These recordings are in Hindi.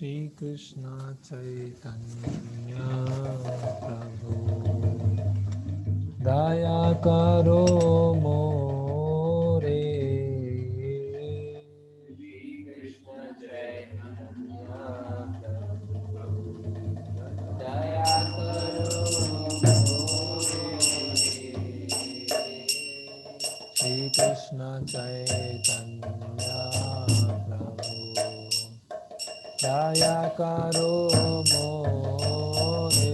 श्री कृष्ण चैतन्य प्रभु दया करो मोरे दया करो श्री कृष्ण चैतन्य प्रभु दया करो मोरे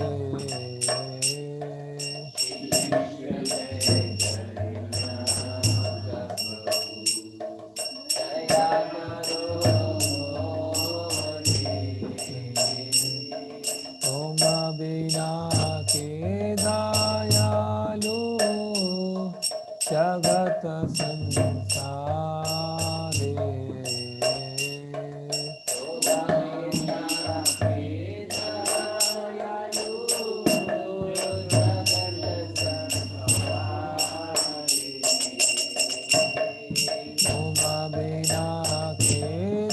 तुम बिना के दयालु जगत संसारे तुम बिना के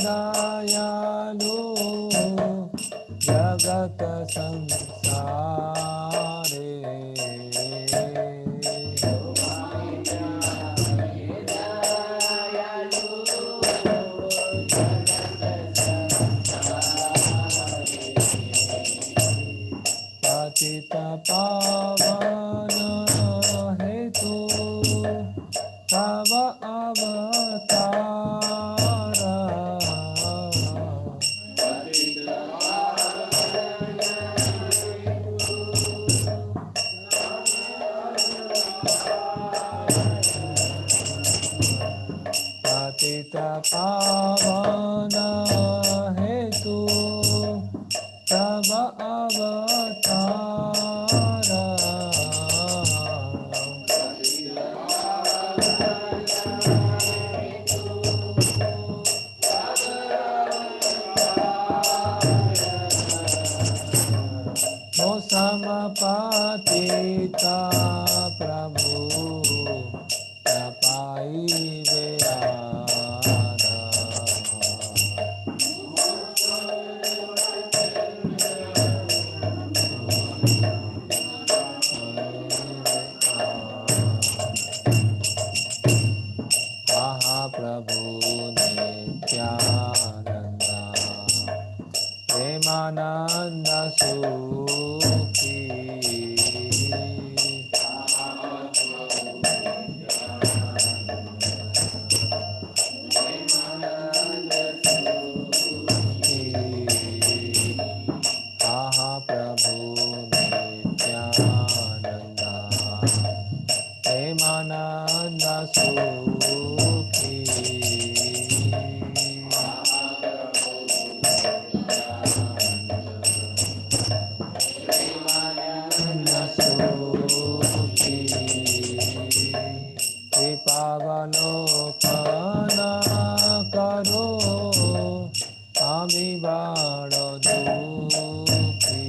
दयालु जगत संसारे पतित पावन हेतु तव अवतार पतित पावन हेतु तव अवतार ओ समपतिता प्रभु न पाइबे आधा महाप्रभु नित्यानंद प्रेमानंद सुखी महाप्रभु नित्यानंद प्रेमानंद सुखी कृपावलोकन करो আমি বড় দুঃখী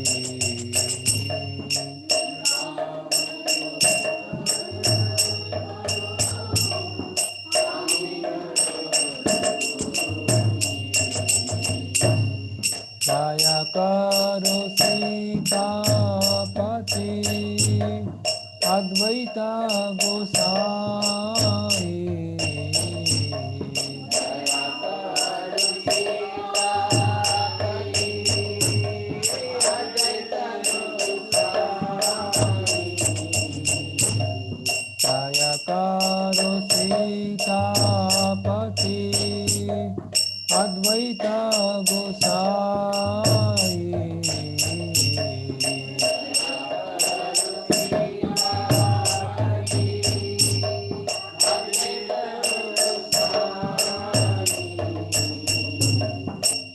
দয়া করো সীতাপতি অদ্বৈত গোসাই दया करो सीतापति अद्वैत गोसाई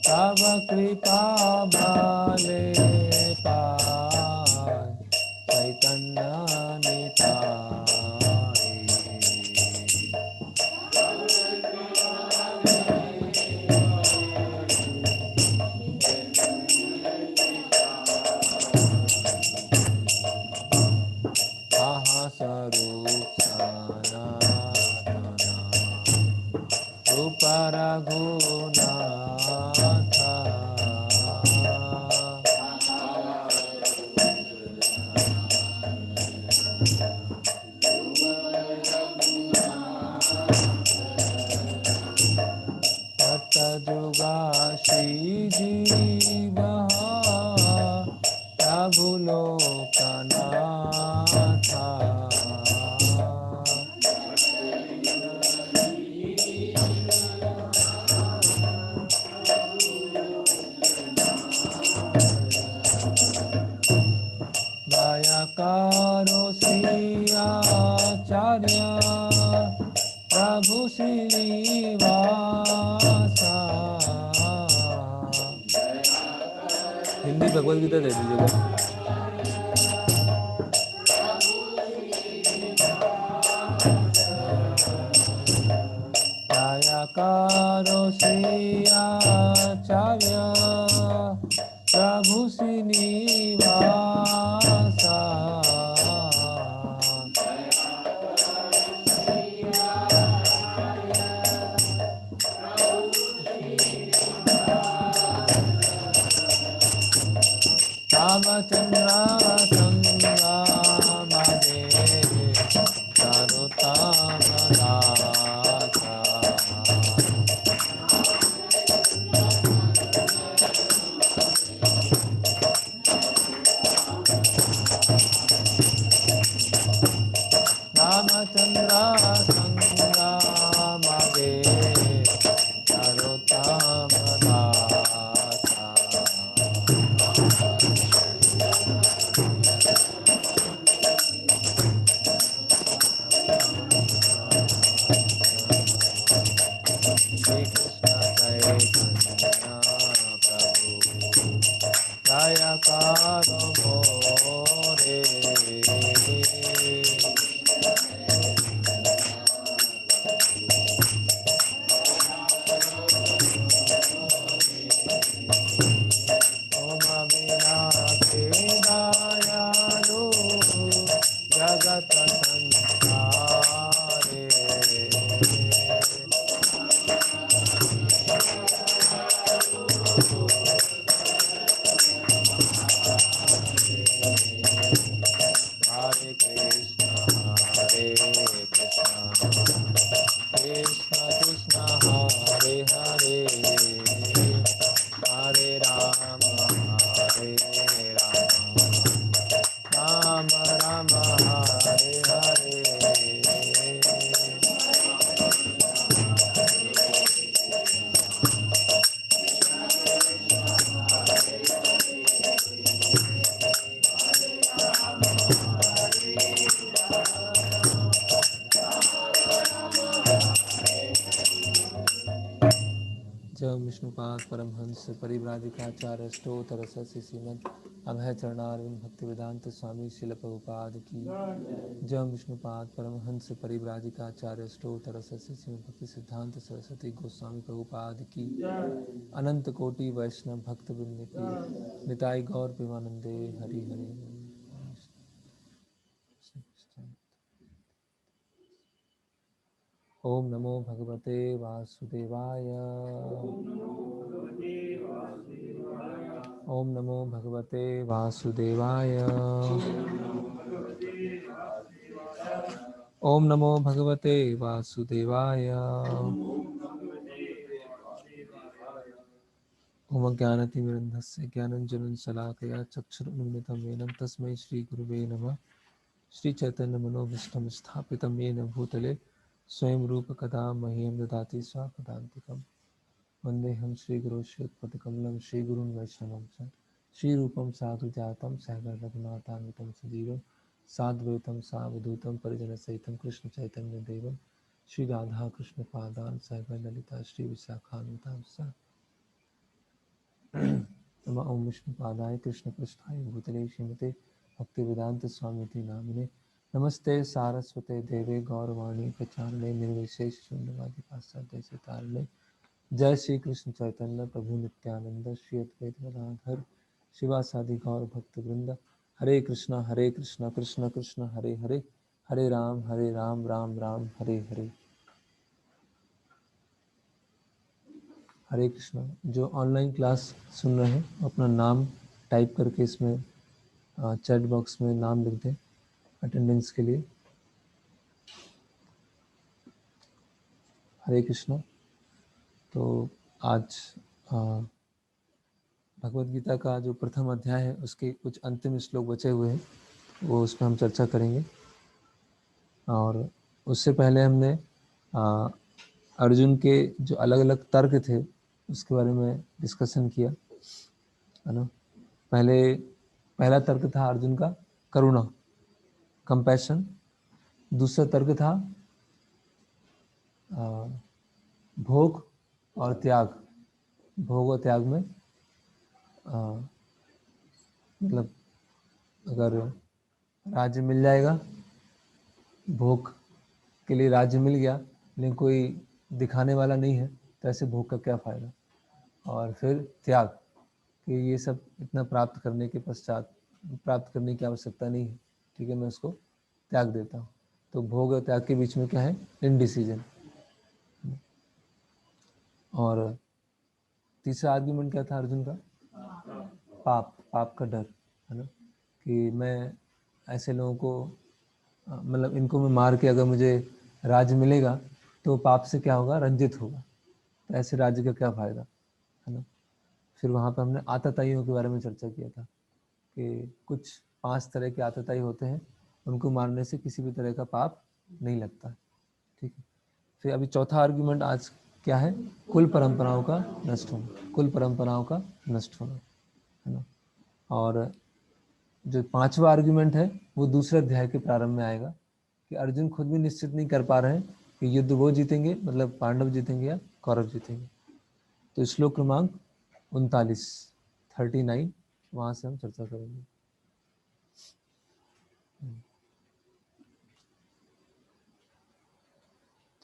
तव कृपा भाले पाय चैतन्य निताय महास्वरूप सनातन रूप रघुनाथ श्री जीव प्रभु लोकनाथा। दयाकारो श्रीयाचार्य प्रभु श्रीनिवासा। हिंदी भगवद गीता दे दीजिएगा। दयाकारो श्रीयाचार्य प्रभु श्रीनिवासा। रामचंद्र संगा मगे सर्वोत्तम दाता। रामचंद्र संगा मगे सर्वोत्तम दाता। श्री कृष्ण चैतन्य प्रभु दयाकारो मोरे। ओम अविनाशी दयालु जगत संसारे। हरे कृष्ण कृष्ण कृष्ण हरे हरे, हरे राम राम राम हरे हरे। जय विष्णुपाद परमहंस परिव्राजकाचार्य स्तोत्र सरस्वती श्रीमद अभय चरणारविंद भक्ति वेदांत स्वामी शिल प्रभुपाद की। जय विष्णुपाद परमहंस परिव्राजकाचार्य स्तोत्र सरस्वती श्रीमद भक्ति सिद्धांत सरस्वती गोस्वामी प्रभुपाद की। अनंत कोटि वैष्णव भक्त वृंद की। निताई गौर प्रेमानंदे हरि हरि। ओम नमो भगवते वासुदेवाय। ओम नमो भगवते वासुदेवाय। ओम नमो भगवते वासुदेवाय। ओम ज्ञानतिमिरन्धस्य ज्ञानञ्जनं शलाकया चक्षुरुन्मिलितं येन तस्मै श्रीगुरुवे नमः। श्रीचैतन्यमनोभीष्टं स्थापितं येन भूतले स्वयं रूपकदा मह्यं ददाति स्वापदान्तिकं। वन्देऽहं श्रीगुरो श्रीयुतपदकमलं श्रीगुरुन् वैष्णवं च। श्रीरूपं साधुजातं सहगणरघुनाथान्वितं सजीवं साद्वैतं सावधूतं परिजनसहितं कृष्णचैतन्यदेवं श्रीराधाकृष्णपादान् सहगणललिता श्रीविशाखान्वितांश्च। नमः ओं विष्णुपादाय कृष्णपृष्ठाय भूतले श्रीमते भक्तिवेदांत स्वामी नामिने। नमस्ते सारस्वते देवे गौरवाणी प्रचारणे निर्विशेष शून्यवादी पाश्चात्य तारणे। जय श्री कृष्ण चैतन्य प्रभु नित्यानंद श्री अद्वैत गदाधर शिवासादि गौर भक्त वृंद। हरे कृष्ण कृष्ण कृष्ण हरे हरे, हरे राम राम राम हरे हरे। हरे कृष्णा। जो ऑनलाइन क्लास सुन रहे हैं अपना नाम टाइप करके इसमें चैट बॉक्स में नाम लिख दें अटेंडेंस के लिए। हरे कृष्णा। तो आज भगवद गीता का जो प्रथम अध्याय है उसके कुछ अंतिम श्लोक बचे हुए हैं, वो उसमें हम चर्चा करेंगे। और उससे पहले हमने अर्जुन के जो अलग अलग तर्क थे उसके बारे में डिस्कशन किया, है ना। पहला तर्क था अर्जुन का करुणा, कंपैशन। दूसरा तर्क था भोग और त्याग। भोग और त्याग में मतलब अगर राज्य मिल जाएगा, भोग के लिए राज्य मिल गया लेकिन कोई दिखाने वाला नहीं है, तो ऐसे भोग का क्या फ़ायदा। और फिर त्याग, कि ये सब इतना प्राप्त करने के पश्चात प्राप्त करने की आवश्यकता नहीं है, ठीक है, मैं उसको त्याग देता हूँ। तो भोग और त्याग के बीच में क्या है, इनडिसीजन। और तीसरा आर्ग्यूमेंट क्या था अर्जुन का, पाप का डर, है ना, कि मैं ऐसे लोगों को मतलब इनको मैं मार के अगर मुझे राज्य मिलेगा तो पाप से क्या होगा, रंजित होगा, तो ऐसे राज्य का क्या फ़ायदा, है ना। फिर वहाँ पर हमने आतताइयों के बारे में चर्चा किया था कि कुछ 5 तरह के आतताई होते हैं, उनको मारने से किसी भी तरह का पाप नहीं लगता, ठीक है। फिर अभी चौथा आर्ग्यूमेंट आज क्या है, कुल परंपराओं का नष्ट होना, कुल परंपराओं का नष्ट होना, है ना। और जो पांचवा आर्ग्यूमेंट है वो दूसरे अध्याय के प्रारंभ में आएगा, कि अर्जुन खुद भी निश्चित नहीं कर पा रहे हैं कि युद्ध वो जीतेंगे, मतलब पांडव जीतेंगे या कौरव जीतेंगे। तो श्लोक क्रमांक 39 वहां से हम चर्चा करेंगे।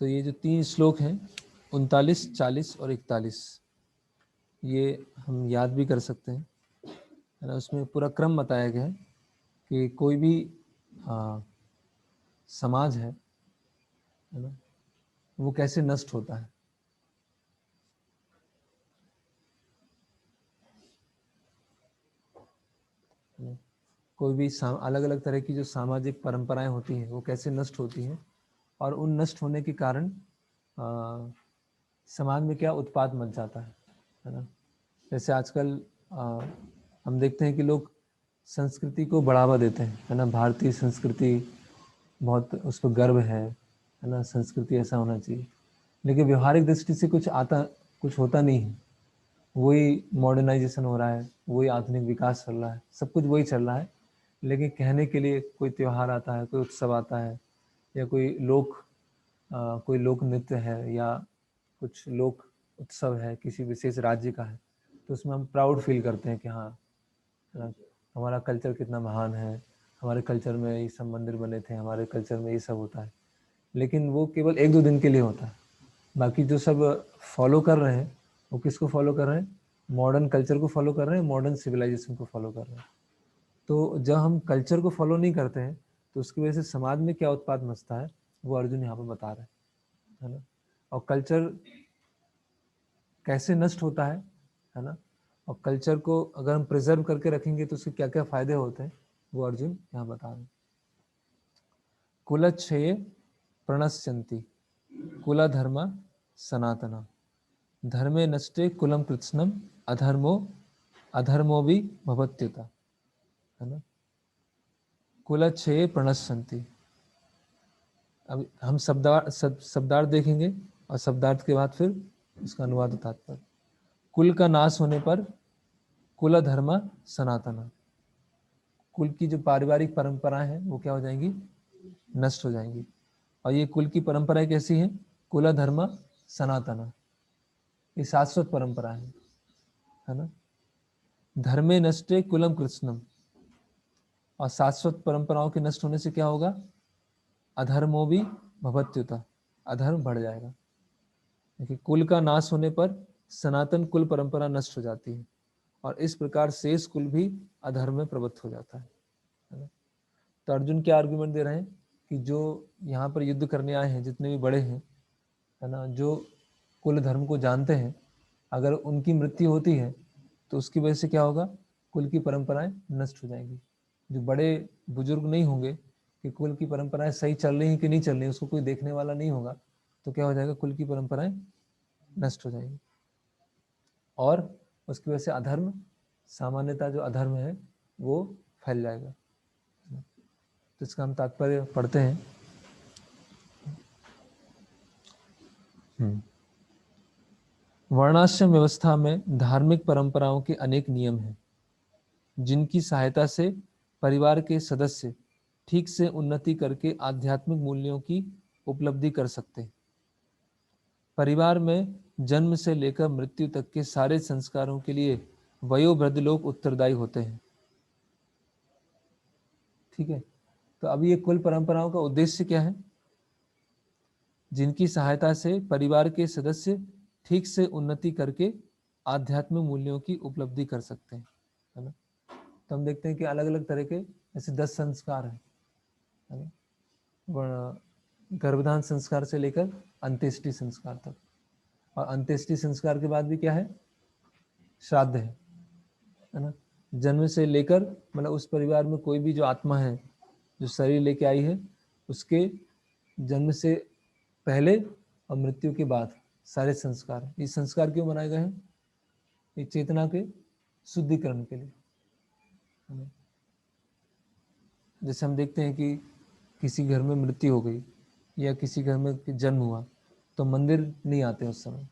तो ये जो 3 श्लोक हैं 39, 40 और 41, ये हम याद भी कर सकते हैं, है ना। उसमें पूरा क्रम बताया गया है कि कोई भी समाज है ना, वो कैसे नष्ट होता है। कोई भी अलग अलग तरह की जो सामाजिक परंपराएं होती हैं वो कैसे नष्ट होती हैं, और उन नष्ट होने के कारण समाज में क्या उत्पाद मच जाता है ना। जैसे आजकल हम देखते हैं कि लोग संस्कृति को बढ़ावा देते हैं, है ना। भारतीय संस्कृति बहुत, उस पर गर्व है ना, संस्कृति ऐसा होना चाहिए, लेकिन व्यवहारिक दृष्टि से कुछ होता नहीं है। वही मॉडर्नाइजेशन हो रहा है, वही आधुनिक विकास चल रहा है, सब कुछ वही चल रहा है, लेकिन कहने के लिए कोई त्यौहार आता है, कोई उत्सव आता है, या कोई लोक नृत्य है, या कुछ लोक उत्सव है किसी विशेष राज्य का है, तो उसमें हम प्राउड फील करते हैं कि हाँ, हमारा कल्चर कितना महान है, हमारे कल्चर में ये सब मंदिर बने थे, हमारे कल्चर में ये सब होता है। लेकिन वो केवल 1-2 दिन के लिए होता है। बाकी जो सब फॉलो कर रहे हैं वो किसको फॉलो कर रहे हैं, मॉडर्न कल्चर को फॉलो कर रहे हैं, मॉडर्न सिविलाइजेशन को फॉलो कर रहे हैं। तो जब हम कल्चर को फॉलो नहीं करते हैं तो उसकी वजह से समाज में क्या उत्पाद मचता है वो अर्जुन यहाँ पर बता रहे हैं, है ना। और कल्चर कैसे नष्ट होता है ना, और कल्चर को अगर हम प्रिजर्व करके रखेंगे तो उसके क्या क्या फायदे होते हैं वो अर्जुन यहाँ बता रहे हैं। कुलक्षये प्रणश्यन्ति कुला धर्म सनातना धर्मे नष्टे कुलम कृत्स्नम अधर्मो भी भवत्युता, है ना। कुलक्षये प्रणश्यन्ति, अब हम शब्दार्थ देखेंगे और शब्दार्थ के बाद फिर उसका अनुवाद तात्पर्य। कुल का नाश होने पर कुल धर्म सनातना, कुल की जो पारिवारिक परंपराएं हैं वो क्या हो जाएंगी, नष्ट हो जाएंगी। और ये कुल की परंपराएं कैसी हैं, कुल धर्म सनातना, ये शाश्वत परंपरा है ना। धर्मे नष्टे कुलम कृष्णम, और शाश्वत परंपराओं के नष्ट होने से क्या होगा, अधर्मो भी भवत्युता, अधर्म बढ़ जाएगा। देखिए, कुल का नाश होने पर सनातन कुल परंपरा नष्ट हो जाती है, और इस प्रकार शेष कुल भी अधर्म में प्रवृत्त हो जाता है ना। तो अर्जुन क्या आर्गुमेंट दे रहे हैं कि जो यहाँ पर युद्ध करने आए हैं जितने भी बड़े हैं, है ना, जो कुल धर्म को जानते हैं, अगर उनकी मृत्यु होती है तो उसकी वजह से क्या होगा, कुल की परंपराएं नष्ट हो जाएंगी। जो बड़े बुजुर्ग नहीं होंगे कि कुल की परंपराएं सही चल रही हैं कि नहीं चल रही, उसको कोई देखने वाला नहीं होगा, तो क्या हो जाएगा, कुल की परंपराएं नष्ट हो जाएंगी, और उसकी वजह से अधर्म सामान्यतः जो अधर्म है वो फैल जाएगा। तो इसका हम तात्पर्य पढ़ते हैं। वर्णाश्रम व्यवस्था में धार्मिक परंपराओं के अनेक नियम हैं, जिनकी सहायता से परिवार के सदस्य ठीक से उन्नति करके आध्यात्मिक मूल्यों की उपलब्धि कर सकते हैं। परिवार में जन्म से लेकर मृत्यु तक के सारे संस्कारों के लिए वयोवृद्ध लोग उत्तरदायी होते हैं। ठीक है, तो अभी ये कुल परंपराओं का उद्देश्य क्या है? जिनकी सहायता से परिवार के सदस्य ठीक से उन्नति करके आध्यात्मिक मूल्यों की उपलब्धि कर सकते हैं, है ना। तो हम देखते हैं कि अलग अलग तरह के ऐसे 10 संस्कार हैं, है ना। गर्भधान संस्कार से लेकर अंत्येष्टि संस्कार तक, और अंत्येष्टि संस्कार के बाद भी क्या है? श्राद्ध है ना। जन्म से लेकर मतलब उस परिवार में कोई भी जो आत्मा है जो शरीर लेके आई है, उसके जन्म से पहले और मृत्यु के बाद सारे संस्कार, ये संस्कार क्यों बनाए गए हैं? ये चेतना के शुद्धिकरण के लिए। जैसे हम देखते हैं कि किसी घर में मृत्यु हो गई या किसी घर में जन्म हुआ तो मंदिर नहीं आते उस समय,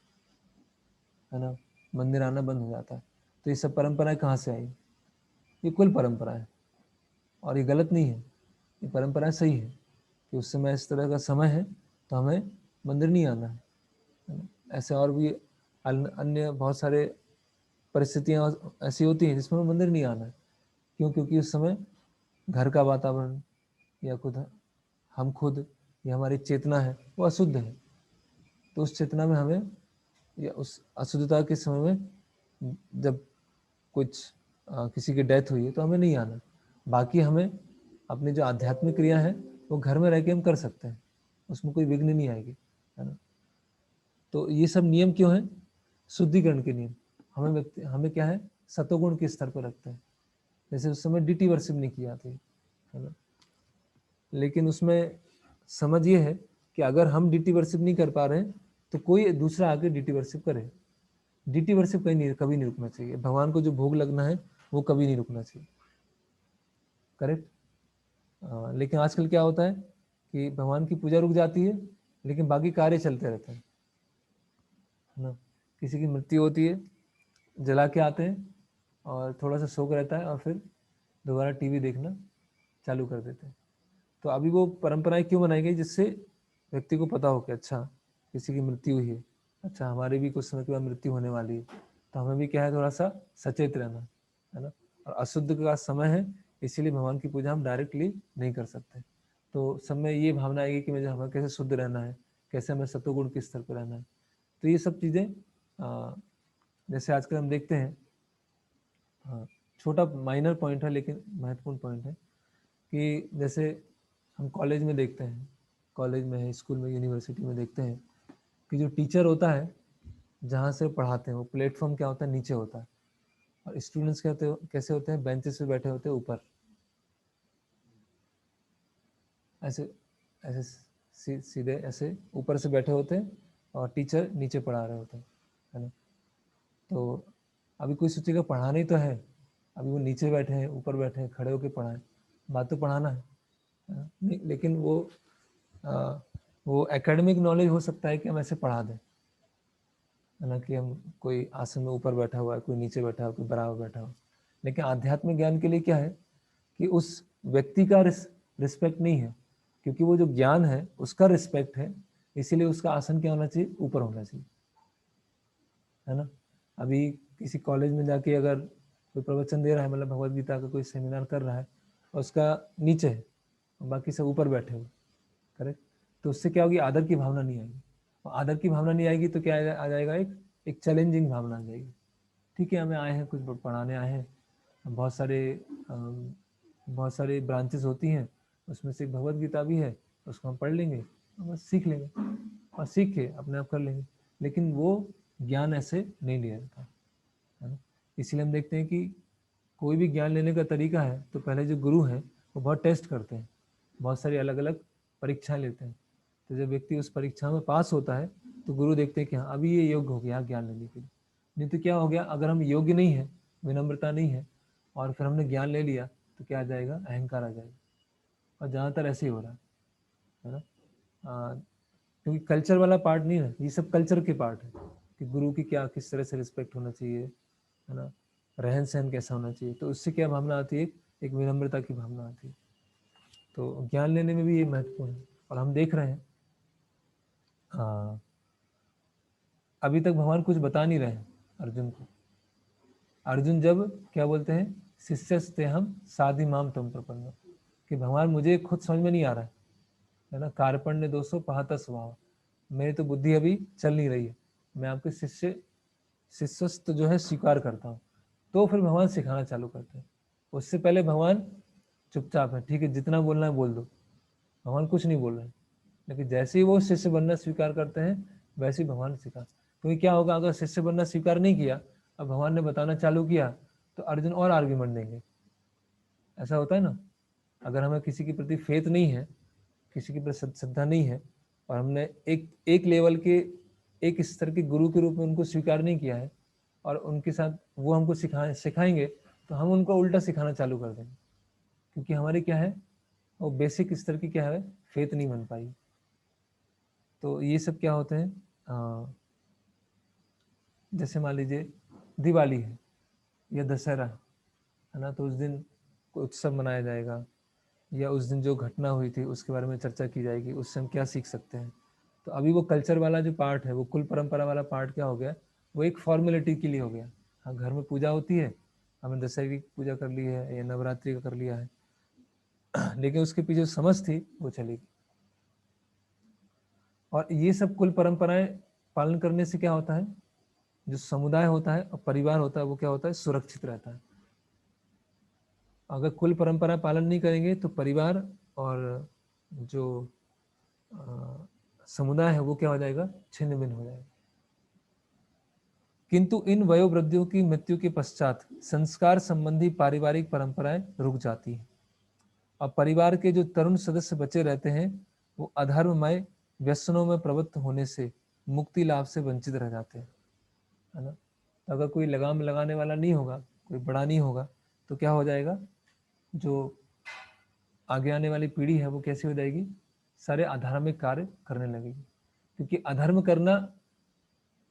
है ना, मंदिर आना बंद हो जाता है। तो ये सब परंपराएं कहाँ से आई? ये कुल परंपरा है, और ये गलत नहीं है, ये परंपरा सही है कि उस समय इस तरह का समय है तो हमें मंदिर नहीं आना है ना? ऐसे और भी अन्य बहुत सारे परिस्थितियाँ ऐसी होती हैं जिसमें मंदिर नहीं आना है। क्यों? क्योंकि उस समय घर का वातावरण या हम खुद या हमारी चेतना है वो अशुद्ध है। तो उस चेतना में हमें, या उस अशुद्धता के समय में जब कुछ किसी की डेथ हुई है तो हमें नहीं आना। बाकी हमें अपनी जो आध्यात्मिक क्रिया है वो घर में रह के हम कर सकते हैं, उसमें कोई विघ्न नहीं आएगी, है ना। तो ये सब नियम क्यों है? शुद्धिकरण के नियम। हमें क्या है? सतोगुण के स्तर पर रखते हैं। जैसे उस समय डीटी वर्शिप नहीं की जाती है ना, लेकिन उसमें समझ ये है कि अगर हम डीटी वर्शिप नहीं कर पा रहे हैं तो कोई दूसरा आके डीटी वर्शिप करे। डीटी वर्शिप कभी नहीं रुकना चाहिए। भगवान को जो भोग लगना है वो कभी नहीं रुकना चाहिए, करेक्ट। लेकिन आजकल क्या होता है कि भगवान की पूजा रुक जाती है लेकिन बाकी कार्य चलते रहते हैं, है ना। किसी की मृत्यु होती है, जला के आते हैं और थोड़ा सा शोक रहता है और फिर दोबारा टीवी देखना चालू कर देते हैं। तो अभी वो परंपराएं क्यों बनाई गई? जिससे व्यक्ति को पता हो कि अच्छा किसी की मृत्यु हुई है, अच्छा हमारी भी कुछ समय के बाद मृत्यु होने वाली है, तो हमें भी क्या है, थोड़ा सा सचेत रहना, है ना। और अशुद्ध का समय है, इसीलिए भगवान की पूजा हम डायरेक्टली नहीं कर सकते। तो सब में ये भावना आएगी कि मुझे हमें कैसे शुद्ध रहना है, कैसे हमें सत्वगुण के स्तर पर रहना है। तो ये सब चीज़ें जैसे आजकल हम देखते हैं, हाँ, छोटा माइनर पॉइंट है लेकिन महत्वपूर्ण पॉइंट है कि जैसे हम कॉलेज में देखते हैं, कॉलेज में, स्कूल में, यूनिवर्सिटी में देखते हैं कि जो टीचर होता है जहाँ से पढ़ाते हैं वो प्लेटफॉर्म क्या होता है? नीचे होता है, और स्टूडेंट्स कैसे होते हैं? बेंचेस पे बैठे होते हैं ऊपर, ऐसे ऐसे सीधे ऐसे ऊपर से बैठे होते हैं और टीचर नीचे पढ़ा रहे होते हैं, है ना। तो अभी कोई सोचेगा पढ़ाना ही तो है, अभी वो नीचे बैठे हैं, ऊपर बैठे हैं, खड़े होकर पढ़ाएं, बात तो पढ़ाना है ना? नहीं, लेकिन वो एकेडमिक नॉलेज हो सकता है कि हम ऐसे पढ़ा दें, है ना, कि हम कोई आसन में ऊपर बैठा हुआ है, कोई नीचे बैठा हुआ, कोई बराबर बैठा हुआ। लेकिन आध्यात्मिक ज्ञान के लिए क्या है कि उस व्यक्ति का रिस्पेक्ट नहीं है, क्योंकि वो जो ज्ञान है उसका रिस्पेक्ट है, इसीलिए उसका आसन क्या होना चाहिए? ऊपर होना चाहिए, है ना। अभी किसी कॉलेज में जाके अगर कोई प्रवचन दे रहा है, मतलब भगवत गीता का कोई सेमिनार कर रहा है, और उसका नीचे है और बाकी सब ऊपर बैठे हुए, करेक्ट। तो उससे क्या होगी? आदर की भावना नहीं आएगी, और आदर की भावना नहीं आएगी तो क्या आ जाएगा? एक चैलेंजिंग भावना आ जाएगी। ठीक है, हमें आए हैं, कुछ पढ़ाने आए हैं, बहुत सारे ब्रांचेस होती हैं, उसमें से भगवत गीता भी है, उसको हम पढ़ लेंगे और बस सीख लेंगे, और सीख के अपने आप कर लेंगे। लेकिन वो ज्ञान ऐसे नहीं लिया जाता, है ना। इसलिए हम देखते हैं कि कोई भी ज्ञान लेने का तरीका है तो पहले जो गुरु हैं वो बहुत टेस्ट करते हैं, बहुत सारी अलग अलग परीक्षाएं लेते हैं। तो जब व्यक्ति उस परीक्षा में पास होता है तो गुरु देखते हैं कि हाँ अभी ये योग्य हो गया ज्ञान लेने के लिए। नहीं तो क्या हो गया, अगर हम योग्य नहीं है, विनम्रता नहीं है, और फिर हमने ज्ञान ले लिया तो क्या आ जाएगा, अहंकार आ जाएगा। और ज़्यादातर ऐसे ही हो रहा है ना। क्योंकि कल्चर वाला पार्ट नहीं है, ये सब कल्चर के पार्ट है कि गुरु की क्या किस तरह से रिस्पेक्ट होना चाहिए, है ना, रहन सहन कैसा होना चाहिए, तो उससे क्या भावना आती है, एक विनम्रता की भावना आती है। तो ज्ञान लेने में भी ये महत्वपूर्ण है। और हम देख रहे हैं अभी तक भगवान कुछ बता नहीं रहे हैं अर्जुन को। अर्जुन जब क्या बोलते हैं, शिष्यस्ते हम साधि माम तुम प्रपन्न, कि भगवान मुझे खुद समझ में नहीं आ रहा है ना, कार्पण्य दोषो पहाता स्वभाव, मेरी तो बुद्धि अभी चल नहीं रही है, मैं आपके शिष्यस्थ जो है स्वीकार करता हूँ। तो फिर भगवान सिखाना चालू करते हैं। उससे पहले भगवान चुपचाप है, ठीक है जितना बोलना है बोल दो, भगवान कुछ नहीं बोल रहे हैं। लेकिन जैसे ही वो शिष्य बनना स्वीकार करते हैं, वैसे ही भगवान सिखा। क्योंकि क्या होगा, अगर शिष्य बनना स्वीकार नहीं किया, अब भगवान ने बताना चालू किया, तो अर्जुन और आर्ग्यूमेंट देंगे। ऐसा होता है ना, अगर हमें किसी के प्रति फेथ नहीं है, किसी के प्रति श्रद्धा नहीं है, और हमने एक लेवल के, एक स्तर के गुरु के रूप में उनको स्वीकार नहीं किया है, और उनके साथ वो हमको सिखाएंगे, तो हम उनको उल्टा सिखाना चालू कर देंगे। क्योंकि हमारी क्या है, वो बेसिक स्तर की क्या है, फेथ नहीं बन पाई। तो ये सब क्या होते हैं, जैसे मान लीजिए दिवाली है या दशहरा है ना, तो उस दिन कोई उत्सव मनाया जाएगा, या उस दिन जो घटना हुई थी उसके बारे में चर्चा की जाएगी, उससे हम क्या सीख सकते हैं। तो अभी वो कल्चर वाला जो पार्ट है, वो कुल परंपरा वाला पार्ट क्या हो गया, वो एक फॉर्मेलिटी के लिए हो गया। हाँ, घर में पूजा होती है, हमने दशहरे की पूजा कर ली है या नवरात्रि का कर लिया है, लेकिन उसके पीछे जो समझ थी वो चली गई। और ये सब कुल परंपराएं पालन करने से क्या होता है, जो समुदाय होता है और परिवार होता है, वो क्या होता है, सुरक्षित रहता है। अगर कुल परंपरा पालन नहीं करेंगे तो परिवार और जो समुदाय है वो क्या हो जाएगा, छिन्न भिन्न हो जाएगा। किंतु इन वयोवृद्धियों की मृत्यु के पश्चात संस्कार संबंधी पारिवारिक परंपराएं रुक जाती हैं, और परिवार के जो तरुण सदस्य बचे रहते हैं, वो अधर्ममय व्यसनों में प्रवृत्त होने से मुक्ति लाभ से वंचित रह जाते हैं, है ना। अगर कोई लगाम लगाने वाला नहीं होगा, कोई बड़ा नहीं होगा, तो क्या हो जाएगा, जो आगे आने वाली पीढ़ी है वो कैसी हो जाएगी, सारे अधार्मिक कार्य करने लगेगी। क्योंकि अधर्म करना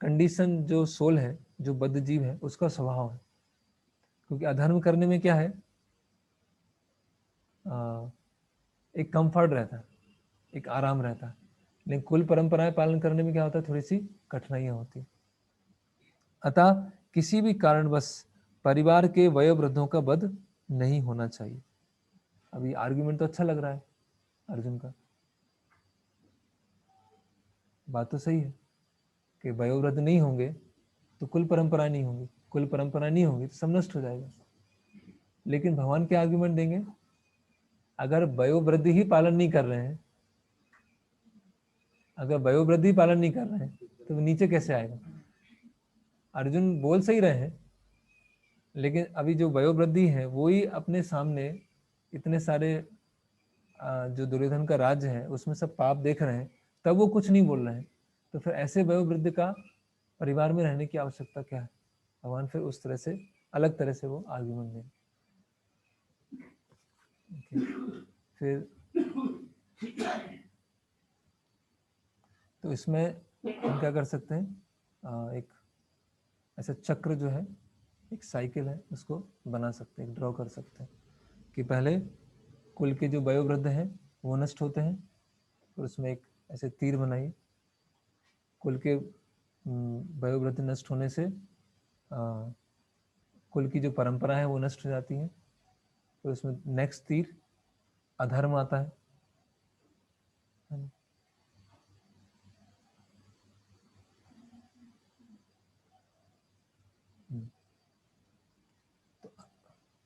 कंडीशन जो सोल है, जो बद्ध जीव है, उसका स्वभाव है। क्योंकि अधर्म करने में क्या है, एक कंफर्ट रहता है, एक आराम रहता है। लेकिन कुल परंपराएं पालन करने में क्या होता है, थोड़ी सी कठिनाइयां होती है। अतः किसी भी कारणवश परिवार के वयोवृद्धों का वध नहीं होना चाहिए। अभी आर्गुमेंट तो अच्छा लग रहा है अर्जुन का, बात तो सही है कि वयोवृद्ध नहीं होंगे तो कुल परंपरा नहीं होंगी, कुल परंपरा नहीं होगी तो सब नष्ट हो जाएगा। लेकिन भगवान क्या आर्गुमेंट देंगे, अगर वयोवृद्ध ही पालन नहीं कर रहे हैं, अगर वयोवृद्ध ही पालन नहीं कर रहे हैं, तो नीचे कैसे आएगा। अर्जुन बोल सही रहे हैं, लेकिन अभी जो वयोवृद्धि है वो ही अपने सामने इतने सारे जो दुर्योधन का राज्य है उसमें सब पाप देख रहे हैं, तब वो कुछ नहीं बोल रहे हैं। तो फिर ऐसे वयोवृद्ध का परिवार में रहने की आवश्यकता क्या है। भगवान फिर उस तरह से अलग तरह से वो आर्ग्यूमेंट देंगे। फिर तो इसमें हम क्या कर सकते हैं, एक ऐसा चक्र जो है, एक साइकिल है, उसको बना सकते हैं, ड्रॉ कर सकते हैं कि पहले कुल के जो वयोवृद्ध हैं वो नष्ट होते हैं, और उसमें एक ऐसे तीर बनाइए, कुल के वयोवृद्ध नष्ट होने से कुल की जो परंपरा है वो नष्ट हो जाती है। तो उसमें नेक्स्ट तीर अधर्म आता है।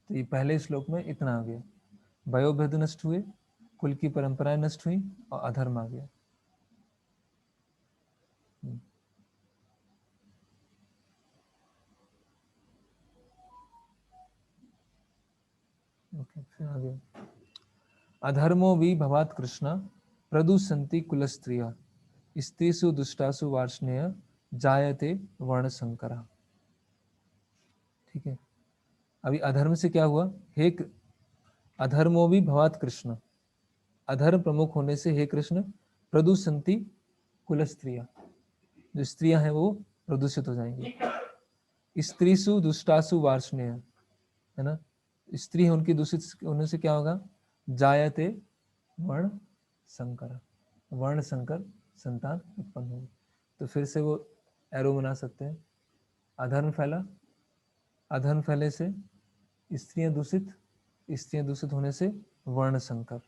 तो ये पहले श्लोक में इतना आ गया, वयोवृद्ध नष्ट हुए, कुल की परंपराएं नष्ट हुई, और अधर्म आ गया। ओके, फिर आ गया, अधर्मो वि भवात् कृष्ण प्रदुषन्ति कुलस्त्रियः स्त्रीषु दुष्टासु वार्ष्णेय जायते वर्ण संकरा। ठीक है, अभी अधर्म से क्या हुआ, हे अधर्मो भी भवात कृष्ण, अधर्म प्रमुख होने से हे कृष्ण प्रदूषंती कुल स्त्रियां, जो स्त्रियां हैं वो प्रदूषित हो जाएंगी। स्त्रीसु दुष्टासु वार्ष्णेय, है ना, स्त्री है उनकी दूषित होने से क्या होगा, जायते वर्ण संकर, वर्ण संकर संतान उत्पन्न होगी। तो फिर से वो एरो बना सकते हैं, अधर्म फैला, अधर्म फैले से स्त्रियां दूषित, स्त्रियां दूषित होने से वर्ण संकर।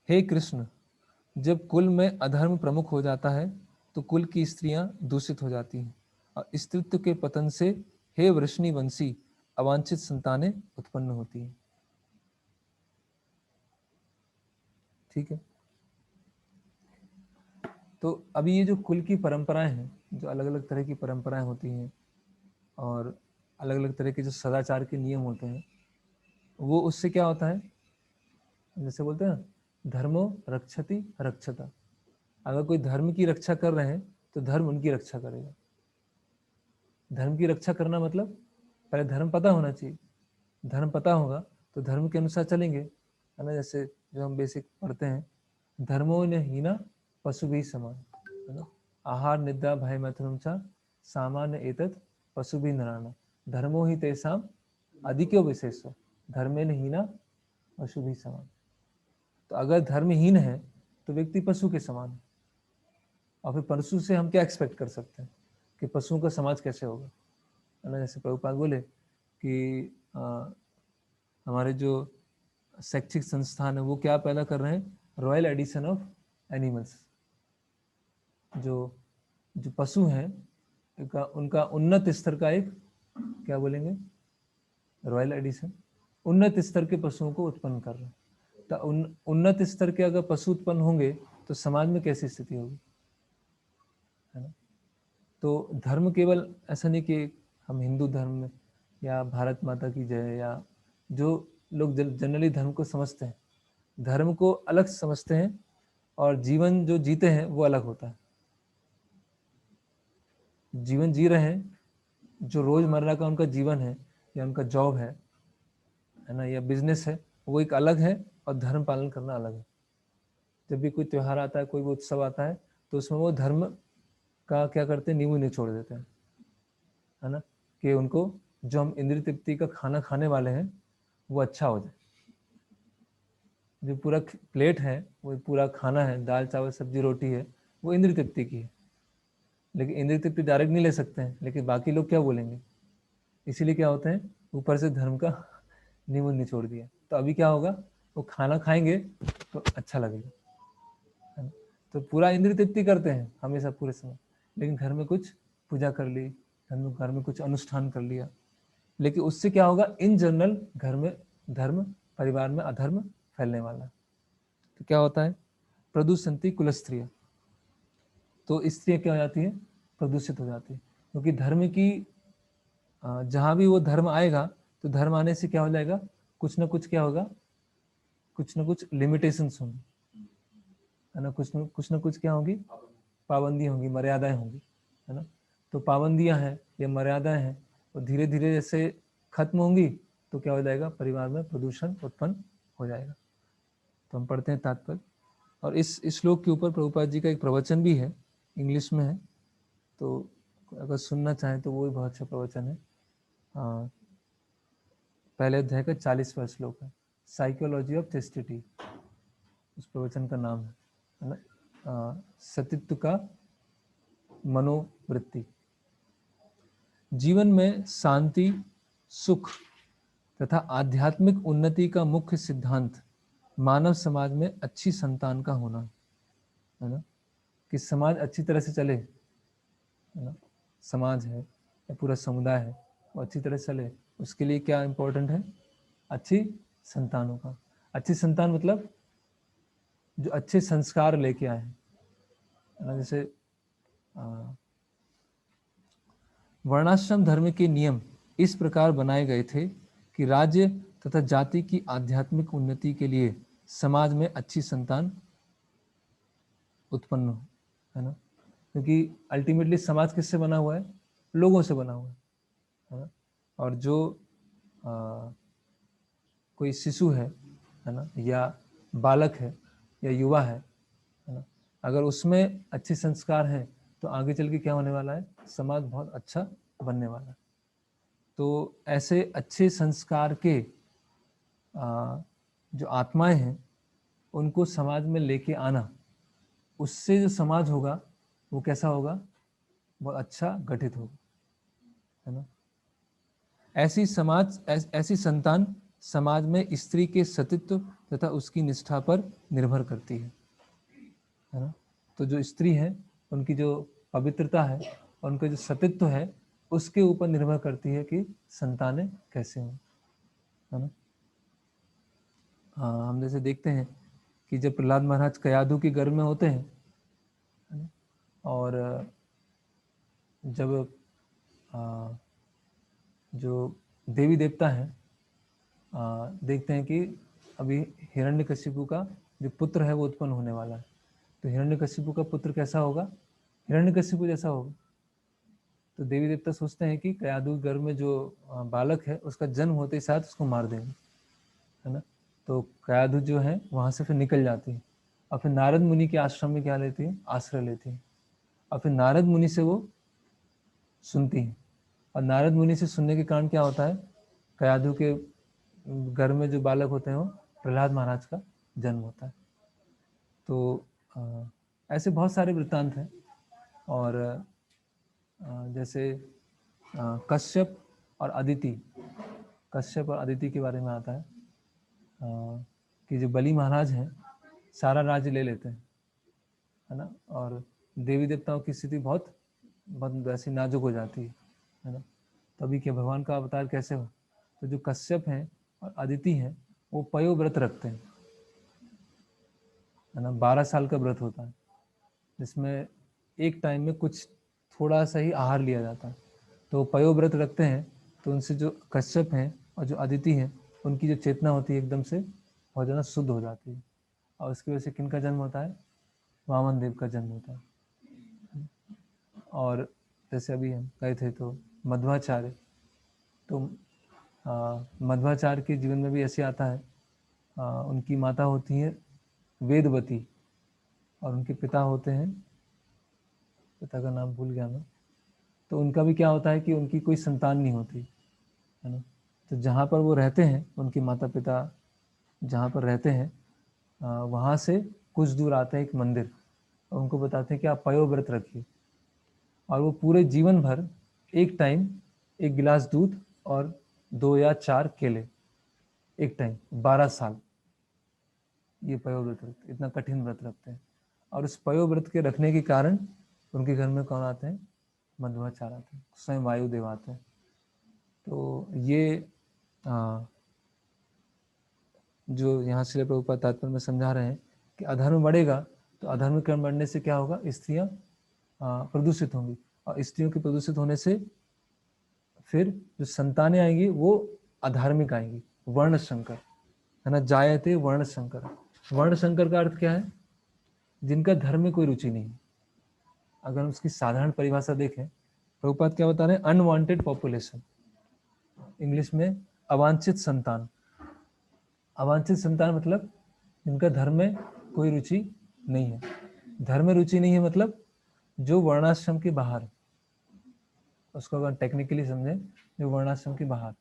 हे कृष्ण, जब कुल में अधर्म प्रमुख हो जाता है तो कुल की स्त्रियां दूषित हो जाती हैं और स्त्रीत्व के पतन से हे वृष्णि वंशी अवांछित संतानें उत्पन्न होती हैं। ठीक है, तो अभी ये जो कुल की परंपराएं हैं, जो अलग अलग तरह की परंपराएं होती हैं और अलग अलग तरह के जो सदाचार के नियम होते हैं, वो उससे क्या होता है, जैसे बोलते हैं ना, धर्मो रक्षति रक्षता। अगर कोई धर्म की रक्षा कर रहे हैं तो धर्म उनकी रक्षा करेगा। धर्म की रक्षा करना मतलब पहले धर्म पता होना चाहिए, धर्म पता होगा तो धर्म के अनुसार चलेंगे, है ना। जैसे जो हम बेसिक पढ़ते हैं, धर्मो न हीना पशु भी समान, है ना, आहार निद्रा भय मैथुनम च सामान्य एतत् पशु भी नराना, धर्मो ही तेसाम अधिक्यो विशेषो धर्मे न हीना पशु भी समान। तो अगर धर्महीन है तो व्यक्ति पशु के समान है, और फिर पशु से हम क्या एक्सपेक्ट कर सकते हैं कि पशुओं का समाज कैसे होगा, है ना। जैसे प्रभुपाद बोले कि हमारे जो शैक्षिक संस्थान है वो क्या पैदा कर रहे हैं, रॉयल एडिशन ऑफ एनिमल्स। जो जो पशु हैं उनका उन्नत स्तर का एक, क्या बोलेंगे, रॉयल एडिशन, उन्नत स्तर के पशुओं को उत्पन्न कर रहे हैं। तो उन्नत स्तर के अगर पशु उत्पन्न होंगे तो समाज में कैसी स्थिति होगी, है ना। तो धर्म केवल ऐसा नहीं कि हम हिंदू धर्म में या भारत माता की जय, या जो लोग जनरली धर्म को समझते हैं, धर्म को अलग समझते हैं और जीवन जो जीते हैं वो अलग होता है। जीवन जी रहे हैं, जो रोजमर्रा का उनका जीवन है या उनका जॉब है ना, या बिजनेस है, वो एक अलग है और धर्म पालन करना अलग है। जब भी कोई त्योहार आता है, कोई भी उत्सव आता है, तो उसमें वो धर्म का क्या करते हैं, नींबू निचोड़ देते हैं, है ना, कि उनको जो हम इंद्रिय तृप्ति का खाना खाने वाले हैं वो अच्छा हो जाए। जो पूरा प्लेट है, वो पूरा खाना है, दाल चावल सब्जी रोटी है, वो इंद्रिय तृप्ति की है, लेकिन इंद्रिय तृप्ति डायरेक्ट नहीं ले सकते हैं, लेकिन बाकी लोग क्या बोलेंगे, इसीलिए क्या होता है, ऊपर से धर्म का नींबू निचोड़ दिया। तो अभी क्या होगा, वो खाना खाएंगे तो अच्छा लगेगा, है ना। तो पूरा इंद्रिय तृप्ति करते हैं हमेशा पूरे समय, लेकिन घर में कुछ पूजा कर ली, घर में कुछ अनुष्ठान कर लिया, लेकिन उससे क्या होगा, इन जनरल घर में धर्म, परिवार में अधर्म फैलने वाला है। तो क्या होता है, प्रदूषंती कुल स्त्रियां, तो स्त्रियां क्या हो जाती है, प्रदूषित हो जाती है, क्योंकि धर्म की जहां भी वो धर्म आएगा तो धर्म आने से क्या हो जाएगा, कुछ ना कुछ क्या होगा, कुछ ना कुछ लिमिटेशंस होंगी, है ना, कुछ ना कुछ क्या होगी, पाबंदी होंगी, मर्यादाएं होंगी, है ना। तो पाबंदियां हैं या मर्यादाएं हैं, और धीरे धीरे जैसे खत्म होंगी तो क्या हो जाएगा, परिवार में प्रदूषण उत्पन्न हो जाएगा। तो हम पढ़ते हैं तात्पर्य, और इस श्लोक के ऊपर प्रभुपाद जी का एक प्रवचन भी है, इंग्लिश में है, तो अगर सुनना चाहें तो वो भी बहुत अच्छा प्रवचन है। पहले अध्याय का 40वां श्लोक है, साइकोलॉजी ऑफ चेस्टिटी उस प्रवचन का नाम है ना, सतीत्व का मनोवृत्ति। जीवन में शांति, सुख तथा आध्यात्मिक उन्नति का मुख्य सिद्धांत मानव समाज में अच्छी संतान का होना है ना, कि समाज अच्छी तरह से चले, है ना, समाज है या पूरा समुदाय है वो अच्छी तरह से चले, उसके लिए क्या इंपॉर्टेंट है, अच्छी संतानों का। अच्छी संतान मतलब जो अच्छे संस्कार लेके आए हैं, है ना। जैसे वर्णाश्रम धर्म के नियम इस प्रकार बनाए गए थे कि राज्य तथा जाति की आध्यात्मिक उन्नति के लिए समाज में अच्छी संतान उत्पन्न हो, है ना। क्योंकि अल्टीमेटली समाज किससे बना हुआ है? लोगों से बना हुआ है ना। और जो कोई शिशु है ना, या बालक है या युवा है ना, अगर उसमें अच्छे संस्कार हैं तो आगे चल के क्या होने वाला है? समाज बहुत अच्छा बनने वाला है। तो ऐसे अच्छे संस्कार के जो आत्माएं हैं उनको समाज में लेके आना, उससे जो समाज होगा वो कैसा होगा? बहुत अच्छा गठित होगा, है ना। ऐसी संतान समाज में स्त्री के सतीत्व तथा उसकी निष्ठा पर निर्भर करती है ना। तो जो स्त्री है उनकी जो पवित्रता है, उनका जो सतीत्व है, उसके ऊपर निर्भर करती है कि संतानें कैसे हों, है ना। हाँ, हम जैसे देखते हैं कि जब प्रहलाद महाराज कयाधु के गर्भ में होते हैं, है ना, और जब जो देवी देवता हैं देखते हैं कि अभी हिरण्यकशिपु का जो पुत्र है वो उत्पन्न होने वाला है। तो हिरण्यकशिपु का पुत्र कैसा होगा? हिरण्यकशिपु जैसा होगा। तो देवी देवता सोचते हैं कि कयाधु गर्भ में जो बालक है उसका जन्म होते ही साथ उसको मार देंगे, है ना। तो कयाधु जो है वहां से फिर निकल जाती है और फिर नारद मुनि के आश्रम में क्या लेती है? आश्रय लेती है। और फिर नारद मुनि से वो सुनती है, और नारद मुनि से सुनने के कारण क्या होता है? कयाधु के घर में जो बालक होते हैं वो प्रहलाद महाराज का जन्म होता है। तो ऐसे बहुत सारे वृत्तांत हैं। और जैसे कश्यप और अदिति के बारे में आता है कि जो बलि महाराज हैं सारा राज्य ले लेते हैं, है ना। और देवी देवताओं की स्थिति बहुत बहुत वैसी नाजुक हो जाती है ना। तभी क्या भगवान का अवतार कैसे हो? तो जो कश्यप हैं और अदिति हैं वो पयो व्रत रखते हैं, है ना। 12 साल का व्रत होता है जिसमें एक टाइम में कुछ थोड़ा सा ही आहार लिया जाता है। तो पयो व्रत रखते हैं, तो उनसे जो कश्यप हैं और जो अदिति हैं उनकी जो चेतना होती है एकदम से बहुत ज़्यादा शुद्ध हो जाती है। और उसकी वजह से किनका जन्म होता है? वामन देव का जन्म होता है। और जैसे अभी हम गए थे तो मध्वाचार्य, तो मध्वाचार्य के जीवन में भी ऐसे आता है, उनकी माता होती है वेदवती और उनके पिता होते हैं, पिता का नाम भूल गया मैं। तो उनका भी क्या होता है कि उनकी कोई संतान नहीं होती, है ना। तो जहाँ पर वो रहते हैं, उनके माता पिता जहाँ पर रहते हैं वहाँ से कुछ दूर आता है एक मंदिर, और उनको बताते हैं कि आप पयो व्रत रखिए। और वो पूरे जीवन भर एक टाइम 1 गिलास दूध और 2 या 4 केले एक टाइम 12 साल ये पयो व्रत रखते, इतना कठिन व्रत रखते हैं। और उस पयो व्रत के रखने के कारण उनके घर में कौन आते हैं? मध्वाचार्य आते हैं, स्वयं वायुदेव आते हैं। तो ये जो यहाँ श्रील प्रभुपाद तात्पर्य में समझा रहे हैं कि अधर्म बढ़ेगा तो अधर्म कर्म बढ़ने से क्या होगा? स्त्रियां प्रदूषित होंगी, और स्त्रियों के प्रदूषित होने से फिर जो संतानें आएंगी वो अधार्मिक आएंगी, वर्ण संकर, है ना। जायते वर्ण संकर। वर्ण संकर का अर्थ क्या है? जिनका धर्म में कोई रुचि नहीं। अगर हम उसकी साधारण परिभाषा देखें, प्रभुपाद क्या बता रहे हैं? अनवांटेड पॉपुलेशन, इंग्लिश में अवांछित संतान। अवांछित संतान मतलब जिनका धर्म में कोई रुचि नहीं है। धर्म में रुचि नहीं है मतलब जो वर्णाश्रम के बाहर, उसको अगर टेक्निकली समझें, जो वर्णाश्रम के बाहर,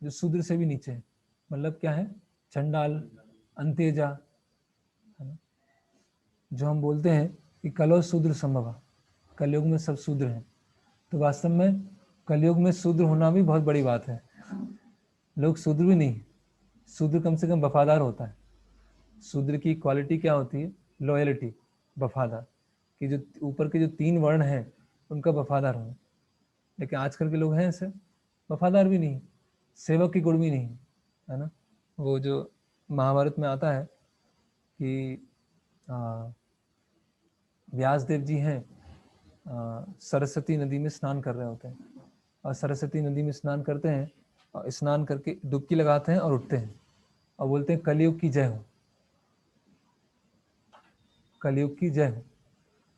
जो शूद्र से भी नीचे है, मतलब क्या है? चंडाल, अंत्यजा, है ना। जो हम बोलते हैं कि कलो शूद्र संभव, कलयुग में सब शूद्र हैं, तो वास्तव में कलयुग में शूद्र होना भी बहुत बड़ी बात है। लोग शूद्र भी नहीं, शूद्र कम से कम वफादार होता है। शूद्र की क्वालिटी क्या होती है? लॉयल्टी, वफादार, कि जो ऊपर के जो 3 वर्ण हैं उनका वफादार होना। लेकिन आजकल के लोग हैं ऐसे, वफादार भी नहीं, सेवक की गुण भी नहीं, है ना। वो जो महाभारत में आता है कि व्यासदेव जी हैं सरस्वती नदी में स्नान कर रहे होते हैं, और सरस्वती नदी में स्नान करते हैं और स्नान करके डुबकी लगाते हैं और उठते हैं और बोलते हैं कलयुग की जय हो, कलयुग की जय हो।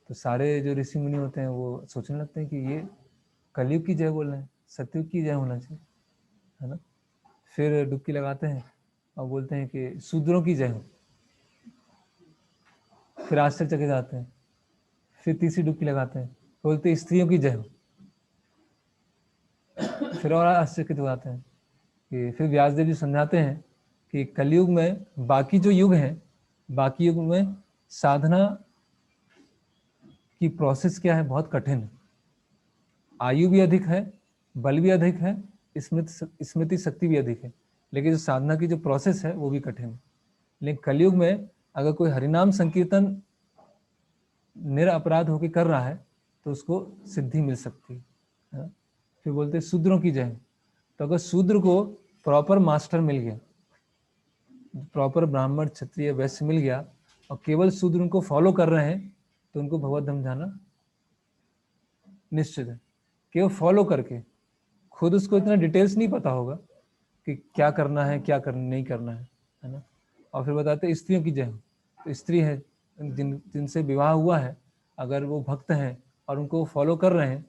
तो सारे जो ऋषि मुनि होते हैं वो सोचने लगते हैं कि ये कलयुग की जय बोल रहे हैं, सतयुग की जय होना चाहिए, है ना। फिर डुबकी लगाते हैं और बोलते हैं कि शूद्रों की जय हो। फिर आश्चर्यचकित जाते हैं, फिर तीसरी डुबकी लगाते हैं, बोलते हैं स्त्रियों की जय हो। फिर और आश्चर्यचकित हो जाते हैं कि फिर व्यासदेव जी समझाते हैं कि कलयुग में बाकी जो युग हैं, बाकी युग में साधना की प्रोसेस क्या है, बहुत कठिन है। आयु भी अधिक है, बल भी अधिक है, स्मृति शक्ति भी अधिक है, लेकिन जो साधना की जो प्रोसेस है वो भी कठिन है। लेकिन कलयुग में अगर कोई हरिनाम संकीर्तन निरअपराध होकर कर रहा है तो उसको सिद्धि मिल सकती है। फिर बोलते हैं शूद्रों की जय। तो अगर शूद्र को प्रॉपर मास्टर मिल गया, प्रॉपर ब्राह्मण क्षत्रिय वैश्य मिल गया और केवल शूद्र उनको फॉलो कर रहे हैं तो उनको भगवत धाम जाना निश्चित है। केवल फॉलो करके, खुद उसको इतना डिटेल्स नहीं पता होगा कि क्या करना है क्या नहीं करना है ना। और फिर बताते हैं स्त्रियों की जय। तो स्त्री है जिनसे विवाह हुआ है, अगर वो भक्त हैं और उनको फॉलो कर रहे हैं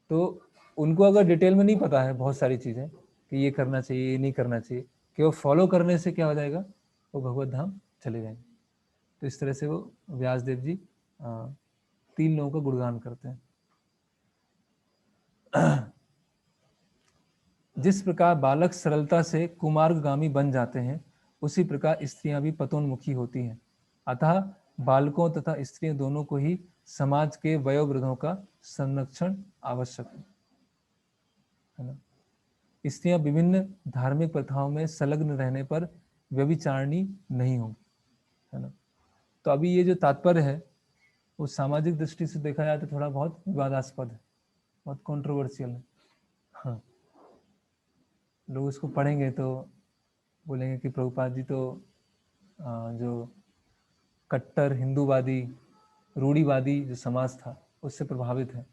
तो उनको अगर डिटेल में नहीं पता है बहुत सारी चीज़ें कि ये करना चाहिए ये नहीं करना चाहिए, कि वो फॉलो करने से क्या हो जाएगा, वो भगवत धाम चले जाएंगे। तो इस तरह से वो व्यासदेव जी 3 लोगों का गुणगान करते हैं। जिस प्रकार बालक सरलता से कुमार्गामी बन जाते हैं, उसी प्रकार स्त्रियां भी पतोन्मुखी होती हैं। अतः बालकों तथा स्त्रियों दोनों को ही समाज के वयोवृद्धों का संरक्षण आवश्यक है ना। स्त्रियां विभिन्न धार्मिक प्रथाओं में संलग्न रहने पर व्यभिचारिणी नहीं होंगी, है ना। तो अभी ये जो तात्पर्य है वो सामाजिक दृष्टि से देखा जाए तो थोड़ा बहुत विवादास्पद है, बहुत कंट्रोवर्शियल है। हाँ, लोग इसको पढ़ेंगे तो बोलेंगे कि प्रभुपाद जी तो जो कट्टर हिंदूवादी रूढ़िवादी जो समाज था उससे प्रभावित है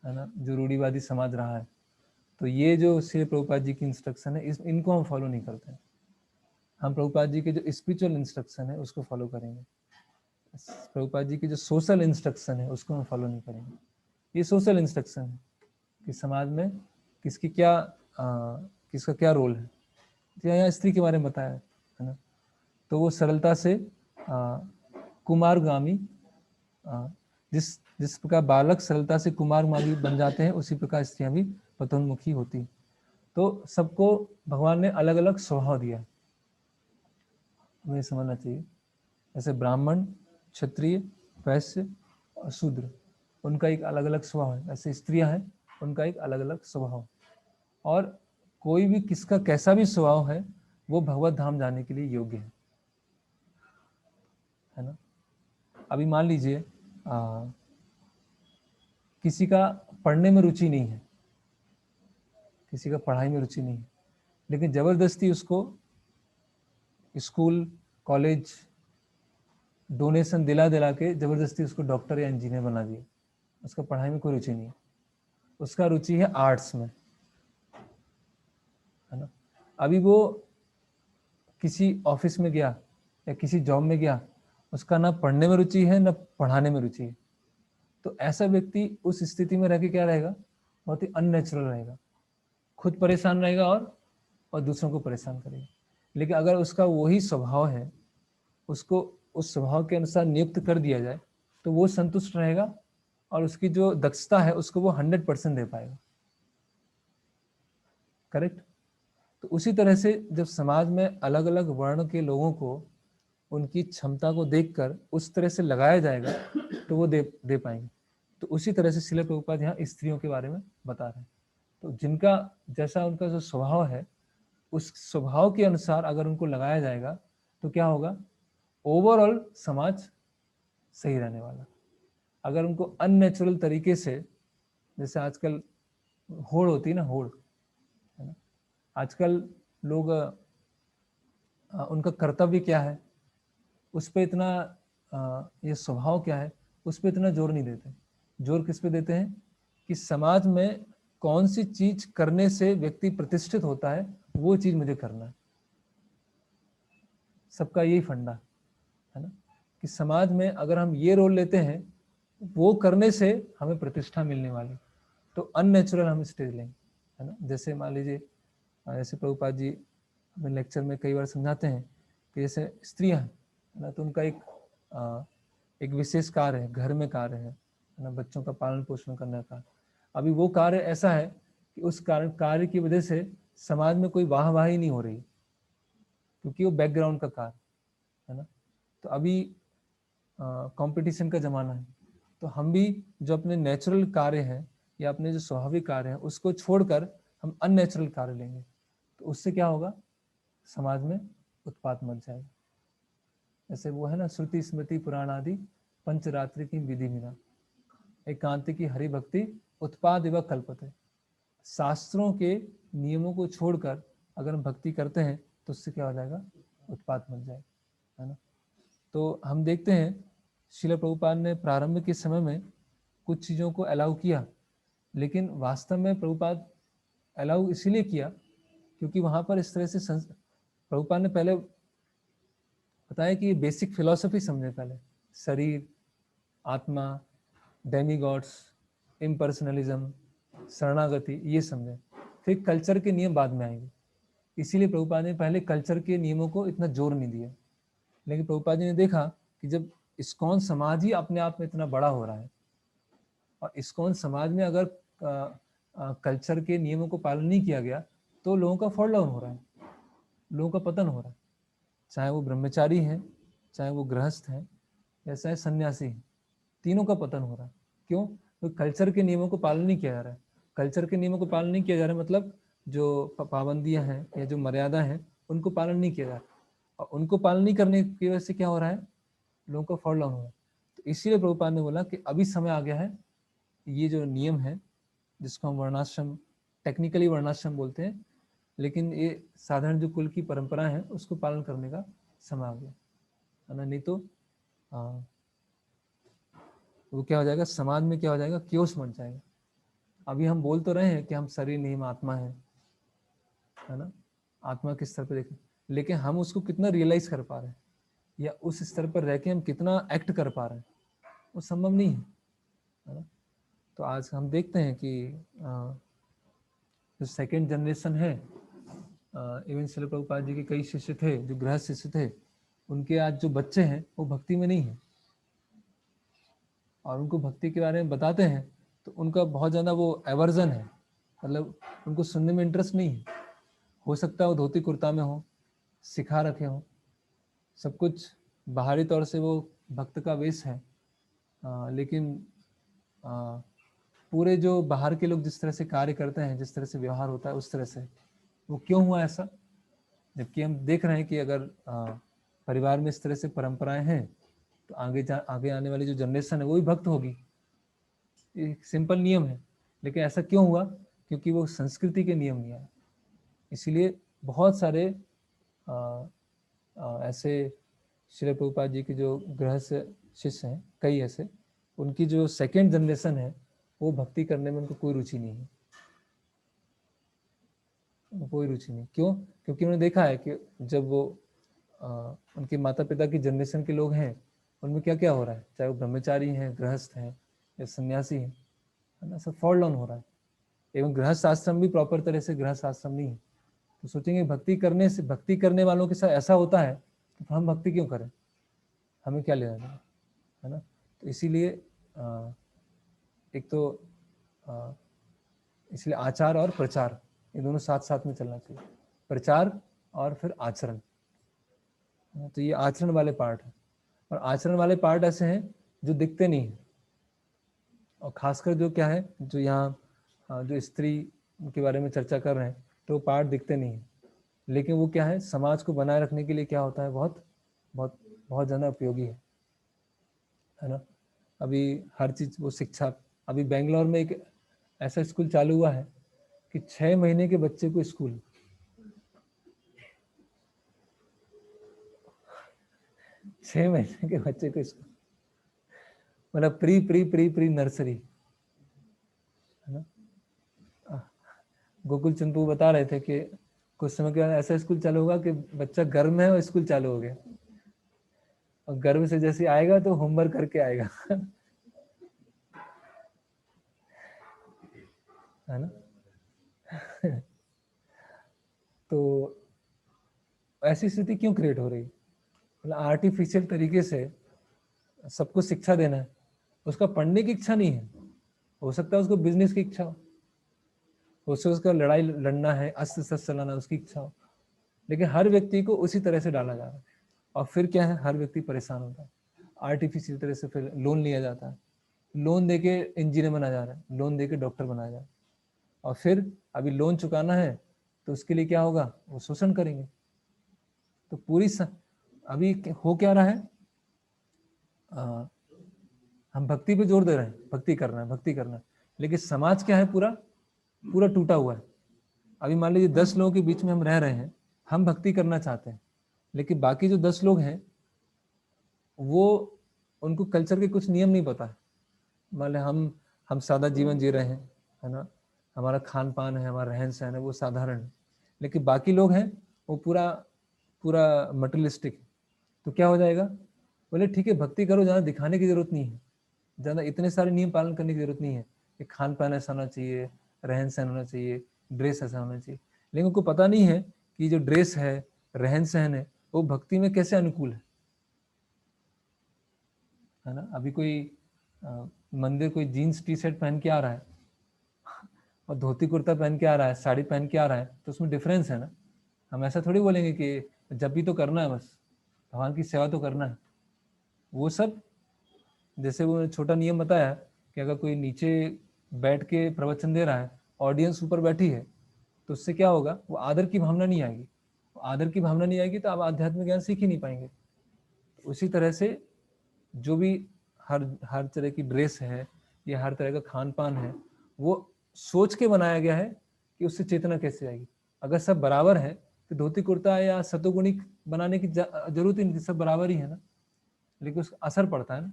ना, जो रूढ़िवादी समाज रहा है। तो ये जो श्री प्रभुपाद जी की इंस्ट्रक्शन है इनको हम फॉलो नहीं करते हैं। हम प्रभुपाद जी के जो स्पिरिचुअल इंस्ट्रक्शन है उसको फॉलो करेंगे। प्रभुपाद जी की जो सोशल इंस्ट्रक्शन है उसको हम फॉलो नहीं करेंगे। ये सोशल इंस्ट्रक्शन है कि समाज में किसकी क्या किसका क्या रोल है। यहाँ स्त्री के बारे में बताया है ना। तो वो सरलता से कुमारगामी, जिस प्रकार बालक सरलता से कुमारगामी बन जाते हैं उसी प्रकार स्त्रियां भी पतोन्मुखी होती। तो सबको भगवान ने अलग अलग स्वभाव दिया, हमें समझना चाहिए। जैसे ब्राह्मण क्षत्रिय वैश्य और शूद्र, उनका एक अलग अलग स्वभाव है। ऐसे स्त्रियां हैं, उनका एक अलग अलग स्वभाव। और कोई भी किसका कैसा भी स्वभाव है वो भगवत धाम जाने के लिए योग्य है ना। अभी मान लीजिए किसी का पढ़ने में रुचि नहीं है, किसी का पढ़ाई में रुचि नहीं है, लेकिन जबरदस्ती उसको स्कूल कॉलेज डोनेशन दिला दिला के जबरदस्ती उसको डॉक्टर या इंजीनियर बना दिया। उसका पढ़ाई में कोई रुचि नहीं है, उसका रुचि है आर्ट्स में, है ना। अभी वो किसी ऑफिस में गया या किसी जॉब में गया, उसका ना पढ़ने में रुचि है ना पढ़ाने में रुचि है। तो ऐसा व्यक्ति उस स्थिति में रह के क्या रहेगा, बहुत ही अननेचुरल रहेगा, खुद परेशान रहेगा और दूसरों को परेशान करेगा। लेकिन अगर उसका वही स्वभाव है, उसको उस स्वभाव के अनुसार नियुक्त कर दिया जाए तो वो संतुष्ट रहेगा और उसकी जो दक्षता है उसको वो 100% दे पाएगा। करेक्ट। तो उसी तरह से जब समाज में अलग अलग वर्ण के लोगों को उनकी क्षमता को देखकर उस तरह से लगाया जाएगा तो वो दे पाएंगे। तो उसी तरह से श्रील प्रभुपाद यहाँ स्त्रियों के बारे में बता रहे हैं। तो जिनका जैसा उनका जो स्वभाव है उस स्वभाव के अनुसार अगर उनको लगाया जाएगा तो क्या होगा, ओवरऑल समाज सही रहने वाला। अगर उनको अननेचुरल तरीके से, जैसे आजकल होड़ होती है ना, होड़, है ना। आजकल लोग उनका कर्तव्य क्या है उस पर इतना ये स्वभाव क्या है उस पर इतना जोर नहीं देते। जोर किस पे देते हैं कि समाज में कौन सी चीज करने से व्यक्ति प्रतिष्ठित होता है, वो चीज मुझे करना है। सबका यही फंडा है ना, कि समाज में अगर हम ये रोल लेते हैं, वो करने से हमें प्रतिष्ठा मिलने वाली, तो अननेचुरल हम स्टेज लेंगे, है ना। जैसे मान लीजिए, जैसे प्रभुपाद जी हमें लेक्चर में कई बार समझाते हैं कि जैसे स्त्रियां हैं ना, तो उनका एक विशेष कार्य है, घर में कार्य है ना, बच्चों का पालन पोषण करने का। अभी वो कार्य ऐसा है कि उस कार्य की वजह से समाज में कोई वाहवाही नहीं हो रही, क्योंकि वो बैकग्राउंड का कार्य है ना। तो अभी कंपटीशन का जमाना है, तो हम भी जो अपने नेचुरल कार्य हैं या अपने जो स्वाभाविक कार्य हैं उसको छोड़कर हम अननेचुरल कार्य लेंगे, तो उससे क्या होगा, समाज में उत्पात मच जाएगा। जैसे वो है ना, श्रुति स्मृति पुराण आदि पंचरात्रि की विधि बिना एकांत की हरि भक्ति उत्पाद एवं कल्पते। शास्त्रों के नियमों को छोड़कर अगर हम भक्ति करते हैं तो उससे क्या हो जाएगा, उत्पात मच जाएगा, है ना। तो हम देखते हैं श्रील प्रभुपाद ने प्रारंभ के समय में कुछ चीज़ों को अलाउ किया, लेकिन वास्तव में प्रभुपाद अलाउ इसीलिए किया क्योंकि वहाँ पर इस तरह से प्रभुपाद ने पहले बताया कि ये बेसिक फिलॉसफी समझे, पहले शरीर, आत्मा, डेमीगॉड्स, इम्पर्सनलिज्म, शरणागति, ये समझे, फिर कल्चर के नियम बाद में आएंगे। इसीलिए प्रभुपाद ने पहले कल्चर के नियमों को इतना जोर नहीं दिया। लेकिन प्रभुपाद जी ने देखा कि जब इस्कॉन समाज ही अपने आप में इतना बड़ा हो रहा है और इस्कॉन समाज में अगर कल्चर के नियमों को पालन नहीं किया गया तो लोगों का फॉल डाउन हो रहा है, लोगों का पतन हो रहा है, चाहे वो ब्रह्मचारी हैं, चाहे वो गृहस्थ हैं, या चाहे सन्यासी हैं, तीनों का पतन हो रहा है। क्यों? तो कल्चर के नियमों को पालन नहीं किया जा रहा है। कल्चर के नियमों को पालन नहीं किया जा रहा है मतलब जो पाबंदियां हैं या जो मर्यादा है उनको पालन नहीं किया जा रहा, और उनको पालन नहीं करने की वजह से क्या हो रहा है, लोगों का फॉल डाउन हो रहा है। तो इसीलिए प्रभुपाद ने बोला कि अभी समय आ गया है, ये जो नियम है जिसको हम वर्णाश्रम, टेक्निकली वर्णाश्रम बोलते हैं, लेकिन ये साधारण जो कुल की परंपरा है उसको पालन करने का समय आ गया, है ना। नहीं तो वो क्या हो जाएगा, समाज में क्या हो जाएगा, क्योस मच जाएगा। अभी हम बोल तो रहे हैं कि हम शरीर नहीं, हम आत्मा है ना, आत्मा के स्तर पर देखें, लेकिन हम उसको कितना रियलाइज कर पा रहे हैं या उस स्तर पर रह के हम कितना एक्ट कर पा रहे हैं, वो संभव नहीं है ना। तो आज हम देखते हैं कि जो सेकेंड जनरेशन है, इवन श्रील प्रभुपाद जी के कई शिष्य थे जो गृहस्थ शिष्य थे, उनके आज जो बच्चे हैं वो भक्ति में नहीं है, और उनको भक्ति के बारे में बताते हैं तो उनका बहुत ज़्यादा वो एवर्जन है, मतलब उनको सुनने में इंटरेस्ट नहीं है। हो सकता है वो धोती कुर्ता में हो, सिखा रखे हो, सब कुछ बाहरी तौर से वो भक्त का वेश है, लेकिन पूरे जो बाहर के लोग जिस तरह से कार्य करते हैं, जिस तरह से व्यवहार होता है उस तरह से, वो क्यों हुआ ऐसा? जबकि हम देख रहे हैं कि अगर परिवार में इस तरह से परंपराएं हैं तो आगे आने वाली जो जनरेशन है वो भी भक्त होगी। एक सिंपल नियम है, लेकिन ऐसा क्यों हुआ? क्योंकि वो संस्कृति के नियम नहीं आए। इसीलिए बहुत सारे ऐसे श्री प्रभुपाद जी के जो गृहस्थ शिष्य हैं, कई ऐसे, उनकी जो सेकेंड जनरेशन है वो भक्ति करने में उनको कोई रुचि नहीं है, कोई रुचि नहीं। क्यों? क्योंकि उन्होंने देखा है कि जब वो उनके माता पिता की जनरेशन के लोग हैं उनमें क्या क्या हो रहा है, चाहे वो ब्रह्मचारी हैं, गृहस्थ हैं या सन्यासी हैं, है ना, सब फॉल डाउन हो रहा है। एवं गृहस्थ आश्रम भी प्रॉपर तरह से गृहस्थ आश्रम नहीं है। तो सोचेंगे भक्ति करने से, भक्ति करने वालों के साथ ऐसा होता है तो हम भक्ति क्यों करें, हमें क्या लेना देना, है ना। तो इसीलिए एक तो इसलिए आचार और प्रचार ये दोनों साथ साथ में चलना चाहिए, प्रचार और फिर आचरण। तो ये आचरण वाले पार्ट है, और आचरण वाले पार्ट ऐसे हैं जो दिखते नहीं है, और खासकर जो क्या है, जो यहाँ जो स्त्री के बारे में चर्चा कर रहे हैं तो वो पार्ट दिखते नहीं है, लेकिन वो क्या है, समाज को बनाए रखने के लिए क्या होता है, बहुत बहुत बहुत ज़्यादा उपयोगी है ना। अभी हर चीज़ वो शिक्षा, अभी बेंगलोर में एक ऐसा स्कूल चालू हुआ है कि 6 महीने के बच्चे को स्कूल, 6 महीने के बच्चे को स्कूल, मतलब pre pre pre pre nursery, है ना। गोकुल चंदू बता रहे थे कि कुछ समय के बाद ऐसा स्कूल चालू होगा कि बच्चा घर में है और स्कूल चालू हो गया, और गर्भ से जैसे आएगा तो होमवर्क करके आएगा है ना तो ऐसी स्थिति क्यों क्रिएट हो रही, मतलब आर्टिफिशियल तरीके से सबको शिक्षा देना है, उसका पढ़ने की इच्छा नहीं है, हो सकता है उसको बिजनेस की इच्छा हो सकता है उसका लड़ाई लड़ना है, अस्त्र शस्त्र चलाना उसकी इच्छा हो, लेकिन हर व्यक्ति को उसी तरह से डाला जा रहा है, और फिर क्या है, हर व्यक्ति परेशान होता है। आर्टिफिशियल तरह से फिर लोन लिया जाता है, लोन देके इंजीनियर बना जा रहा है, लोन देके डॉक्टर बनाया जा रहा है, और फिर अभी लोन चुकाना है तो उसके लिए क्या होगा, वो शोषण करेंगे। तो अभी हो क्या रहा है, हम भक्ति पे जोर दे रहे हैं, भक्ति करना है, भक्ति करना है, लेकिन समाज क्या है, पूरा पूरा टूटा हुआ है। अभी मान लीजिए 10 लोगों के बीच में हम रह रहे हैं, हम भक्ति करना चाहते हैं, लेकिन बाकी जो 10 लोग हैं वो, उनको कल्चर के कुछ नियम नहीं पता है। मान लीजिए हम सादा जीवन जी रहे हैं, है ना, हमारा खान पान है, हमारा रहन सहन है, वो साधारण है, लेकिन बाकी लोग हैं वो पूरा पूरा मटेरियलिस्टिक है। तो क्या हो जाएगा, बोले ठीक है भक्ति करो, ज़्यादा दिखाने की जरूरत नहीं है, ज़्यादा इतने सारे नियम पालन करने की जरूरत नहीं है कि खान पान ऐसा होना चाहिए, रहन सहन होना चाहिए, ड्रेस ऐसा होना चाहिए, लेकिन उनको पता नहीं है कि जो ड्रेस है, रहन सहन है, वो भक्ति में कैसे अनुकूल है ना। अभी कोई मंदिर कोई जीन्स टी शर्ट पहन के आ रहा है और धोती कुर्ता पहन के आ रहा है, साड़ी पहन के आ रहा है, तो उसमें डिफरेंस है ना। हम ऐसा थोड़ी बोलेंगे कि जब भी तो करना है, बस भगवान की सेवा तो करना है। वो सब जैसे वो छोटा नियम बताया कि अगर कोई नीचे बैठ के प्रवचन दे रहा है, ऑडियंस ऊपर बैठी है, तो उससे क्या होगा, वो आदर की भावना नहीं आएगी, आदर की भावना नहीं आएगी तो आप आध्यात्मिक ज्ञान सीख ही नहीं पाएंगे। तो उसी तरह से जो भी हर हर तरह की ड्रेस है या हर तरह का खान पान है, वो सोच के बनाया गया है कि उससे चेतना कैसे आएगी। अगर सब बराबर है तो धोती कुर्ता या सतोगुणी बनाने की जरूरत ही नहीं, सब बराबर ही है ना, लेकिन उसका असर पड़ता है ना।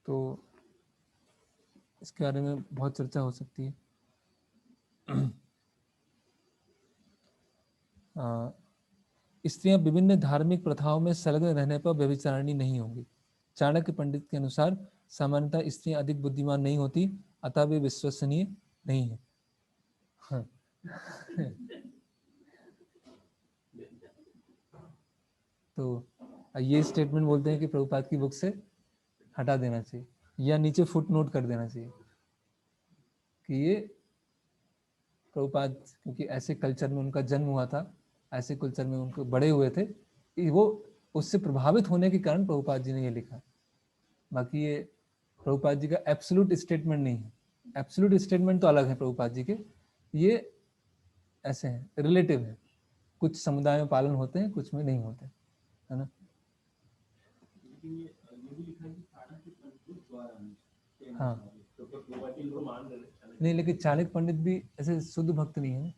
तो इसके बारे में बहुत चर्चा हो सकती है। स्त्रियां विभिन्न धार्मिक प्रथाओं में संलग्न रहने पर व्यभिचारिणी नहीं होंगी। चाणक्य पंडित के अनुसार सामान्यतः स्त्रियां अधिक बुद्धिमान नहीं होती, अतः वे विश्वसनीय नहीं है। हाँ। तो ये स्टेटमेंट बोलते हैं कि प्रभुपाद की बुक से हटा देना चाहिए, या नीचे फुट नोट कर देना चाहिए कि ये प्रभुपाद, क्योंकि ऐसे कल्चर में उनका जन्म हुआ था, ऐसे कल्चर में उनको बड़े हुए थे, कि वो उससे प्रभावित होने के कारण प्रभुपाद जी ने ये लिखा। बाकी ये प्रभुपाद जी का एब्सोल्यूट स्टेटमेंट नहीं है, एब्सोल्यूट स्टेटमेंट तो अलग है प्रभुपाद जी के, ये ऐसे हैं, रिलेटिव है, कुछ समुदाय में पालन होते हैं, कुछ में नहीं होते, है ना। हाँ नहीं, लेकिन चाणक्य पंडित भी ऐसे शुद्ध भक्त नहीं है,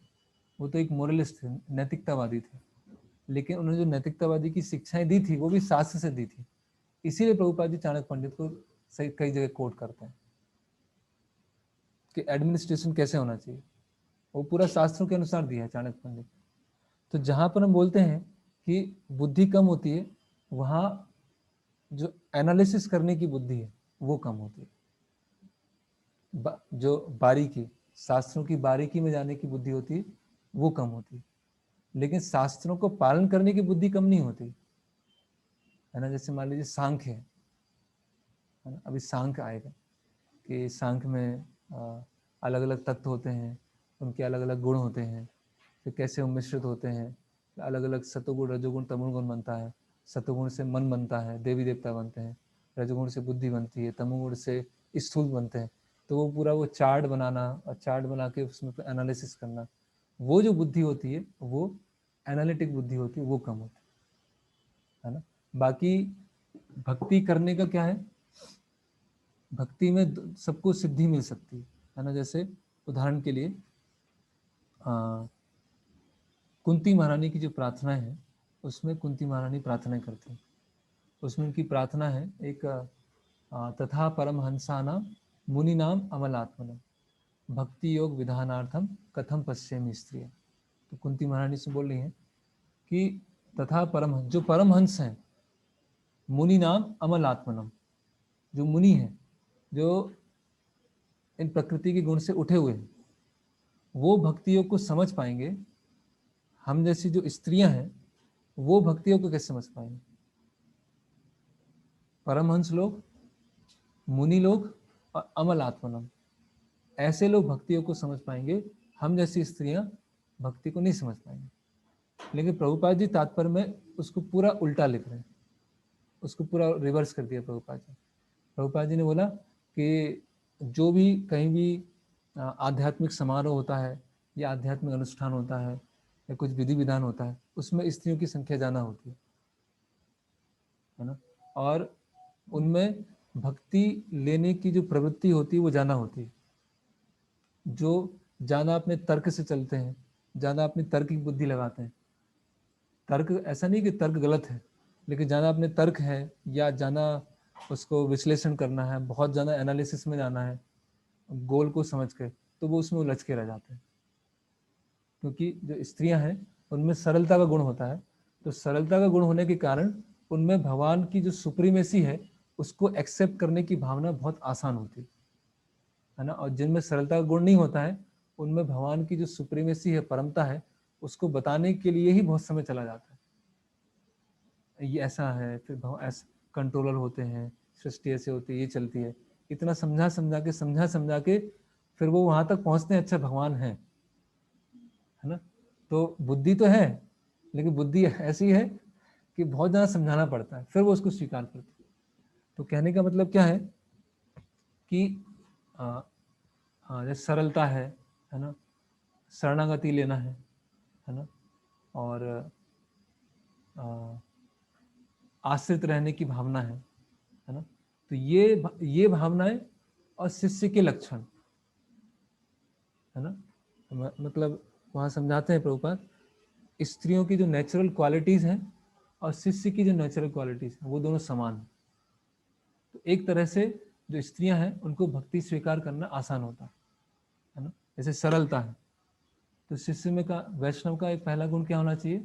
वो तो एक मोरलिस्ट थे, नैतिकतावादी थे, लेकिन उन्होंने जो नैतिकतावादी की शिक्षाएं दी थी वो भी शास्त्र से दी थी, इसीलिए प्रभुपाद जी चाणक्य पंडित को सही कई जगह कोट करते हैं कि एडमिनिस्ट्रेशन कैसे होना चाहिए, वो पूरा शास्त्रों के अनुसार दिया है चाणक्य पंडित। तो जहां पर हम बोलते हैं कि बुद्धि कम होती है, वहां जो एनालिसिस करने की बुद्धि है वो कम होती है, जो बारीकी, शास्त्रों की बारीकी में जाने की बुद्धि होती है वो कम होती है, लेकिन शास्त्रों को पालन करने की बुद्धि कम नहीं होती, है ना। जैसे मान लीजिए सांख्य है ना, अभी सांख्य आएगा कि सांख्य में अलग अलग तत्व होते हैं, उनके अलग अलग गुण होते हैं, फिर कैसे वो मिश्रित होते हैं, अलग अलग सतोगुण रजोगुण तमोगुण बनता है, सतोगुण से मन बनता है, देवी देवता बनते हैं, रजोगुण से बुद्धि बनती है, तमोगुण से स्थूल बनते हैं। तो वो पूरा वो चार्ट बनाना और चार्ट बना के उसमें एनालिसिस करना, वो जो बुद्धि होती है वो एनालिटिक बुद्धि होती है, वो कम होती है ना। बाकी भक्ति करने का क्या है, भक्ति में सबको सिद्धि मिल सकती है ना। जैसे उदाहरण के लिए कुंती महारानी की जो प्रार्थना है, उसमें कुंती महारानी प्रार्थना करती है, उसमें उनकी प्रार्थना है एक तथा परमहंसानां मुनि नाम अमलात्मनम भक्ति योग विधानार्थम कथम पश्येमि स्त्रिय। तो कुंती महारानी से बोल रही हैं कि तथा परमहंस, जो परमहंस हैं, मुनि नाम अमलात्मनम, जो मुनि हैं, जो इन प्रकृति के गुण से उठे हुए हैं, वो भक्ति योग को समझ पाएंगे। हम जैसी जो स्त्रियां हैं वो भक्ति योग को कैसे समझ पाएंगे? परमहंस लोग, मुनि लोग और अमल आत्मनम, ऐसे लोग भक्ति योग को समझ पाएंगे। हम जैसी स्त्रियां भक्ति को नहीं समझ पाएंगे। लेकिन प्रभुपाद जी तात्पर्य में उसको पूरा उल्टा लिख रहे हैं, उसको पूरा रिवर्स कर दिया प्रभुपाद जी। प्रभुपाद जी ने बोला कि जो भी कहीं भी आध्यात्मिक समारोह होता है या आध्यात्मिक अनुष्ठान होता है या कुछ विधि विधान होता है, उसमें स्त्रियों की संख्या ज़्यादा होती है ना, और उनमें भक्ति लेने की जो प्रवृत्ति होती है वो ज़्यादा होती है। जो ज़्यादा अपने तर्क से चलते हैं, ज़्यादा अपनी तर्क की बुद्धि लगाते हैं। तर्क ऐसा नहीं कि तर्क गलत है, लेकिन ज़्यादा अपने तर्क है या ज़्यादा उसको विश्लेषण करना है, बहुत ज़्यादा एनालिसिस में जाना है गोल को समझ के, तो वो उसमें उलझ के रह जाते हैं। क्योंकि जो स्त्रियां हैं उनमें सरलता का गुण होता है, तो सरलता का गुण होने के कारण उनमें भगवान की जो सुप्रीमेसी है उसको एक्सेप्ट करने की भावना बहुत आसान होती है ना। और जिनमें सरलता का गुण नहीं होता है उनमें भगवान की जो सुप्रीमेसी है, परमता है, उसको बताने के लिए ही बहुत समय चला जाता है। ये ऐसा है, फिर ऐसा कंट्रोलर होते हैं, सृष्टि ऐसे होती है, ये चलती है, इतना समझा समझा के फिर वो वहां तक पहुंचते हैं, अच्छा भगवान है ना। तो बुद्धि तो है, लेकिन बुद्धि ऐसी है कि बहुत ज़्यादा समझाना पड़ता है, फिर वो उसको स्वीकार करती है। तो कहने का मतलब क्या है कि जैसे सरलता है ना, शरणागति लेना है ना, और आश्रित रहने की भावना है ना। तो ये भावनाएं और शिष्य के लक्षण है ना। मतलब वहाँ समझाते हैं प्रभुपाद, स्त्रियों की जो नेचुरल क्वालिटीज़ हैं और शिष्य की जो नेचुरल क्वालिटीज़ हैं वो दोनों समान हैं। तो एक तरह से जो स्त्रियां हैं उनको भक्ति स्वीकार करना आसान होता है ना। जैसे सरलता है, तो शिष्य में का वैष्णव का एक पहला गुण क्या होना चाहिए?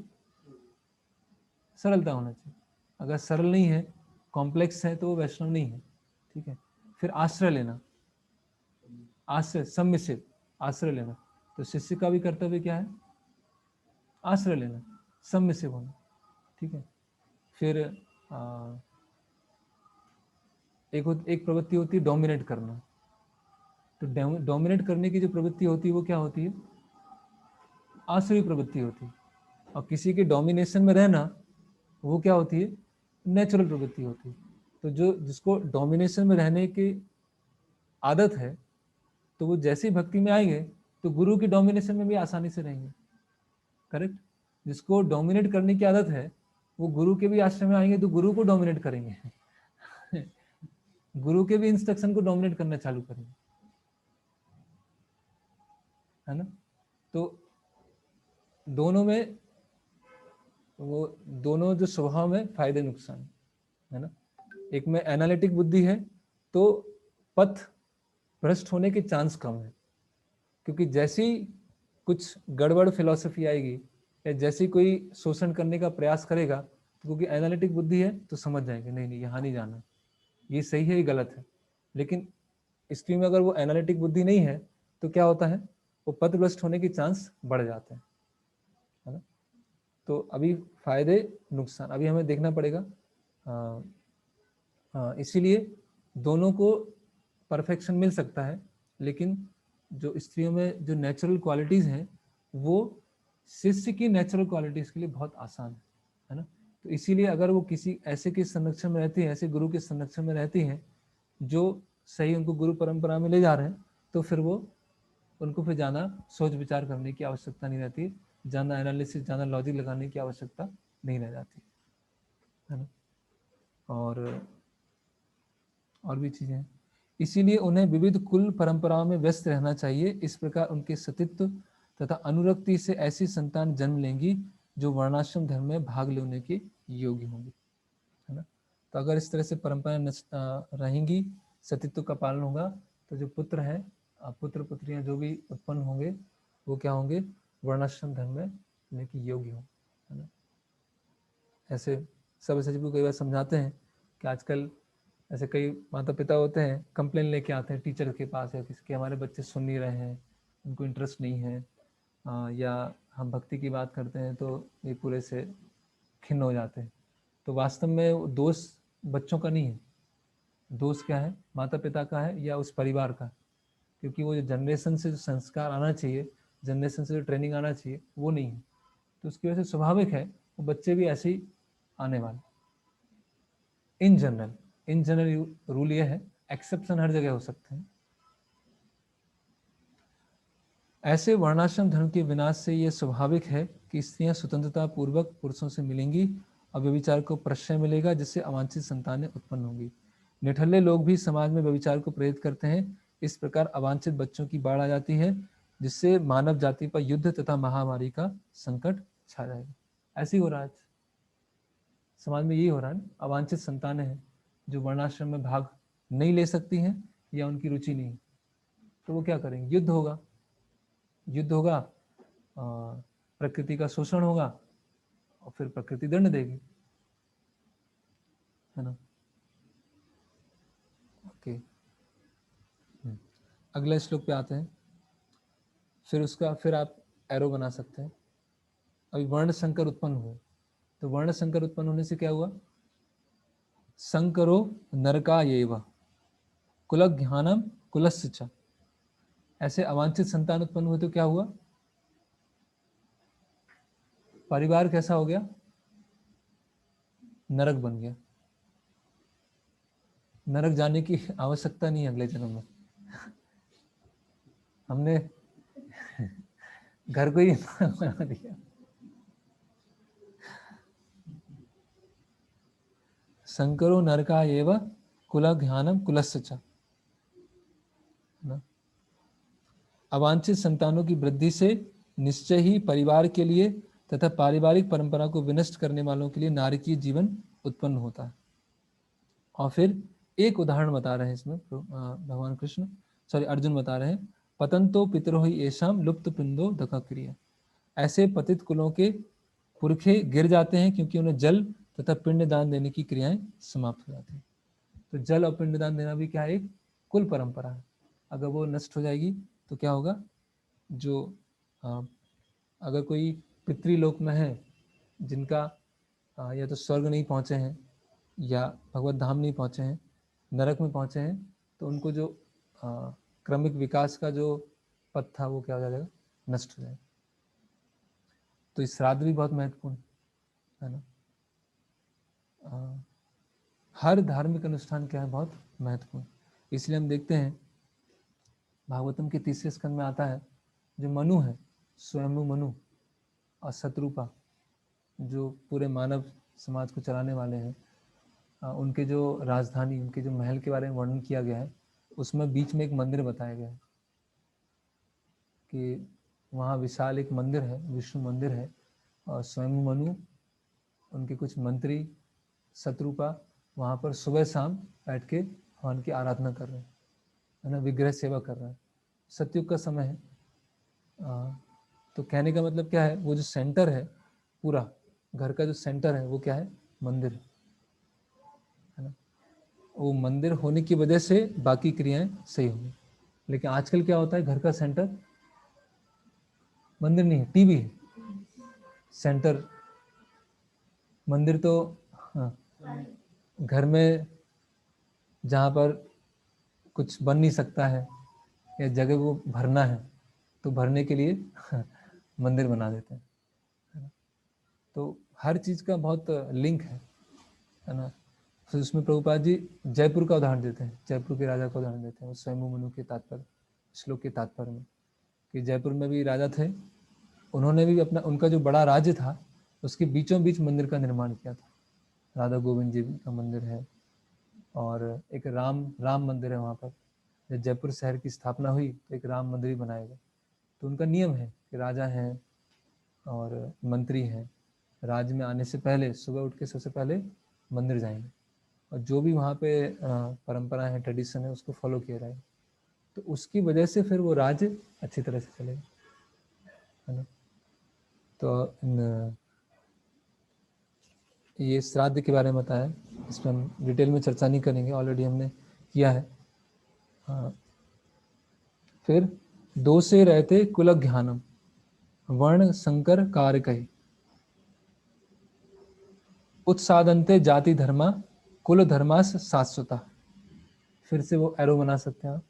सरलता होना चाहिए। अगर सरल नहीं है, कॉम्प्लेक्स है, तो वो वैष्णव नहीं है। ठीक है। फिर आश्रय लेना, आश्रय सम्मिश्रित आश्रय लेना, तो शिष्य का भी कर्तव्य क्या है? आश्रय लेना, सम्मिश्रित होना। ठीक है। फिर एक प्रवृत्ति होती है डोमिनेट करना। तो डोमिनेट करने की जो प्रवृत्ति होती है वो क्या होती है? आसुरी प्रवृत्ति होती है। और किसी के डोमिनेशन में रहना वो क्या होती है? नेचुरल प्रवृत्ति होती है। तो जो जिसको डोमिनेशन में रहने की आदत है, तो वो जैसे ही भक्ति में आएंगे तो गुरु की डोमिनेशन में भी आसानी से रहेंगे। करेक्ट। जिसको डोमिनेट करने की आदत है वो गुरु के भी आश्रम में आएंगे तो गुरु को डोमिनेट करेंगे गुरु के भी इंस्ट्रक्शन को डोमिनेट करना चालू करेंगे, है ना। तो दोनों में वो दोनों जो स्वभाव में फायदे नुकसान है ना। एक में एनालिटिक बुद्धि है तो पथ भ्रष्ट होने के चांस कम है, क्योंकि जैसी कुछ गड़बड़ फिलॉसफी आएगी या जैसी कोई शोषण करने का प्रयास करेगा, तो क्योंकि एनालिटिक बुद्धि है तो समझ जाएंगे नहीं नहीं यहाँ नहीं जाना, ये सही है ये गलत है। लेकिन स्त्री में अगर वो एनालिटिक बुद्धि नहीं है तो क्या होता है, वो पथ भ्रष्ट होने के चांस बढ़ जाते हैं, है ना। तो अभी फायदे नुकसान अभी हमें देखना पड़ेगा। इसीलिए दोनों को परफेक्शन मिल सकता है, लेकिन जो स्त्रियों में जो नेचुरल क्वालिटीज़ हैं वो शिष्य की नेचुरल क्वालिटीज़ के लिए बहुत आसान है ना। तो इसीलिए अगर वो किसी ऐसे के संरक्षण में रहती हैं, ऐसे गुरु के संरक्षण में रहती हैं जो सही उनको गुरु परंपरा में ले जा रहे हैं, तो फिर वो उनको फिर ज़्यादा सोच विचार करने की आवश्यकता नहीं रहती, ज़्यादा एनालिसिस ज़्यादा लॉजिक लगाने की आवश्यकता नहीं रह जाती, है ना। और भी चीज़ें हैं। इसीलिए उन्हें विविध कुल परंपराओं में व्यस्त रहना चाहिए। इस प्रकार उनके सतीत्व तथा अनुरक्ति से ऐसी संतान जन्म लेंगी जो वर्णाश्रम धर्म में भाग लेने के योग्य होंगी, है ना। तो अगर इस तरह से परंपराएं रहेंगी, सतीत्व का पालन होगा, तो जो पुत्र हैं, पुत्र पुत्रियां जो भी उत्पन्न होंगे वो क्या होंगे, वर्णाश्रम धर्म में रहने की योग्य हो, है ना। ऐसे सब ऐसे कई बार समझाते हैं कि आजकल ऐसे कई माता पिता होते हैं, कंप्लेन लेके आते हैं टीचर के पास या किसी के, हमारे बच्चे सुन नहीं रहे हैं, उनको इंटरेस्ट नहीं है, या हम भक्ति की बात करते हैं तो ये पूरे से खिन्न हो जाते हैं। तो वास्तव में दोष बच्चों का नहीं है, दोष क्या है, माता पिता का है या उस परिवार का, क्योंकि वो जो जनरेशन से जो संस्कार आना चाहिए, जनरेशन से जो ट्रेनिंग आना चाहिए वो नहीं है। तो उसकी वजह से स्वाभाविक है वो बच्चे भी ऐसे ही आने वाले। इन जनरल रूल ये है, एक्सेप्शन हर जगह हो सकते हैं। ऐसे वर्णाश्रम धर्म के विनाश से यह स्वाभाविक है कि स्त्रियां स्वतंत्रता पूर्वक पुरुषों से मिलेंगी और व्यभिचार को प्रश्रय मिलेगा, जिससे अवांछित संतानें उत्पन्न होंगी। निठल्ले लोग भी समाज में व्यभिचार को प्रेरित करते हैं। इस प्रकार अवांछित बच्चों की बाढ़ आ जाती है, जिससे मानव जाति पर युद्ध तथा महामारी का संकट छा जाएगा। ऐसे ही हो रहा है समाज में, यही हो रहा है। अवांछित संतानें हैं जो वर्णाश्रम में भाग नहीं ले सकती हैं या उनकी रुचि नहीं, तो वो क्या करेंगे, युद्ध होगा, युद्ध होगा, प्रकृति का शोषण होगा और फिर प्रकृति दंड देगी, है ना। ओके, अगले श्लोक पे आते हैं। फिर आप एरो बना सकते हैं। अभी वर्ण संकर उत्पन्न हुए, तो वर्ण संकर उत्पन्न होने से क्या हुआ, संकरो नरका येव कुलज्ञानम कुलस्य च। ऐसे अवांछित संतान उत्पन्न हुए तो क्या हुआ, परिवार कैसा हो गया, नरक बन गया। नरक जाने की आवश्यकता नहीं है अगले जन्म में, हमने घर को ही बना दिया। संकरो नरका एव कुलज्ञानम कुलस्य च। अवांछित संतानों की वृद्धि से निश्चय ही परिवार के लिए तथा पारिवारिक परंपरा को विनष्ट करने वालों के लिए नारकीय जीवन उत्पन्न होता है। और फिर एक उदाहरण बता रहे हैं इसमें भगवान कृष्ण, अर्जुन बता रहे हैं, पतंतो पितरो ही येषाम लुप्त पिंडो दका क्रिया। ऐसे पतित कुलों के पुरखे गिर जाते हैं क्योंकि उन्हें जल तथा पिंड दान देने की क्रियाएं समाप्त हो जाती हैं। तो जल और पिंड दान देना भी क्या है, एक कुल परंपरा है। अगर वो नष्ट हो जाएगी तो क्या होगा, जो अगर कोई पितृलोक में है जिनका या तो स्वर्ग नहीं पहुंचे हैं या भगवत धाम नहीं पहुंचे हैं, नरक में पहुंचे हैं, तो उनको जो क्रमिक विकास का जो पथ था वो क्या हो जाएगा, नष्ट हो जाएगा। तो इस श्राद्ध भी बहुत महत्वपूर्ण है ना। हर धार्मिक अनुष्ठान क्या है, बहुत महत्वपूर्ण। इसलिए हम देखते हैं भागवतम के 3 स्कंद में आता है, जो मनु है, स्वयंभू मनु और शत्रुपा, जो पूरे मानव समाज को चलाने वाले हैं, उनके जो राजधानी, उनके जो महल के बारे में वर्णन किया गया है, उसमें बीच में एक मंदिर बताया गया है कि वहाँ विशाल एक मंदिर है, विष्णु मंदिर है, और स्वयं मनु, उनके कुछ मंत्री, शत्रुपा वहाँ पर सुबह शाम बैठ के भगवान की आराधना कर रहे हैं, है ना, विग्रह सेवा कर रहे हैं। सतयुग का समय है। तो कहने का मतलब क्या है, वो जो सेंटर है, पूरा घर का जो सेंटर है वो क्या है, मंदिर है ना। वो मंदिर होने की वजह से बाकी क्रियाएं सही होंगी। लेकिन आजकल क्या होता है, घर का सेंटर मंदिर नहीं है, टीवी है सेंटर। मंदिर तो घर में जहाँ पर कुछ बन नहीं सकता है या जगह को भरना है, तो भरने के लिए मंदिर बना देते हैं। तो हर चीज़ का बहुत लिंक है ना। फिर उसमें प्रभुपाद जी जयपुर का उदाहरण देते हैं, जयपुर के राजा का उदाहरण देते हैं स्वयं मनु के तात्पर्य, श्लोक के तात्पर्य में, कि जयपुर में भी राजा थे, उन्होंने भी अपना, उनका जो बड़ा राज्य था उसके बीचों बीच मंदिर का निर्माण किया था। राधा गोविंद जी का मंदिर है और एक राम मंदिर है वहाँ पर। जब जयपुर शहर की स्थापना हुई तो एक राम मंदिर ही बनाया गया। तो उनका नियम है कि राजा हैं और मंत्री हैं, राज्य में आने से पहले सुबह उठ के सबसे पहले मंदिर जाएंगे और जो भी वहाँ पे परंपरा है, ट्रेडिशन है, उसको फॉलो किया जाएगा। तो उसकी वजह से फिर वो राज्य अच्छी तरह से चलेगा, है ना। तो ये श्राद्ध के बारे में बताया, इस पर हम डिटेल में चर्चा नहीं करेंगे, ऑलरेडी हमने किया है। हाँ, फिर दोषे रहते कुलज्ञानम वर्ण संकर कारकय उत्सादंते जाति धर्मा कुल धर्मास शाश्वता। फिर से वो एरो बना सकते हैं आप।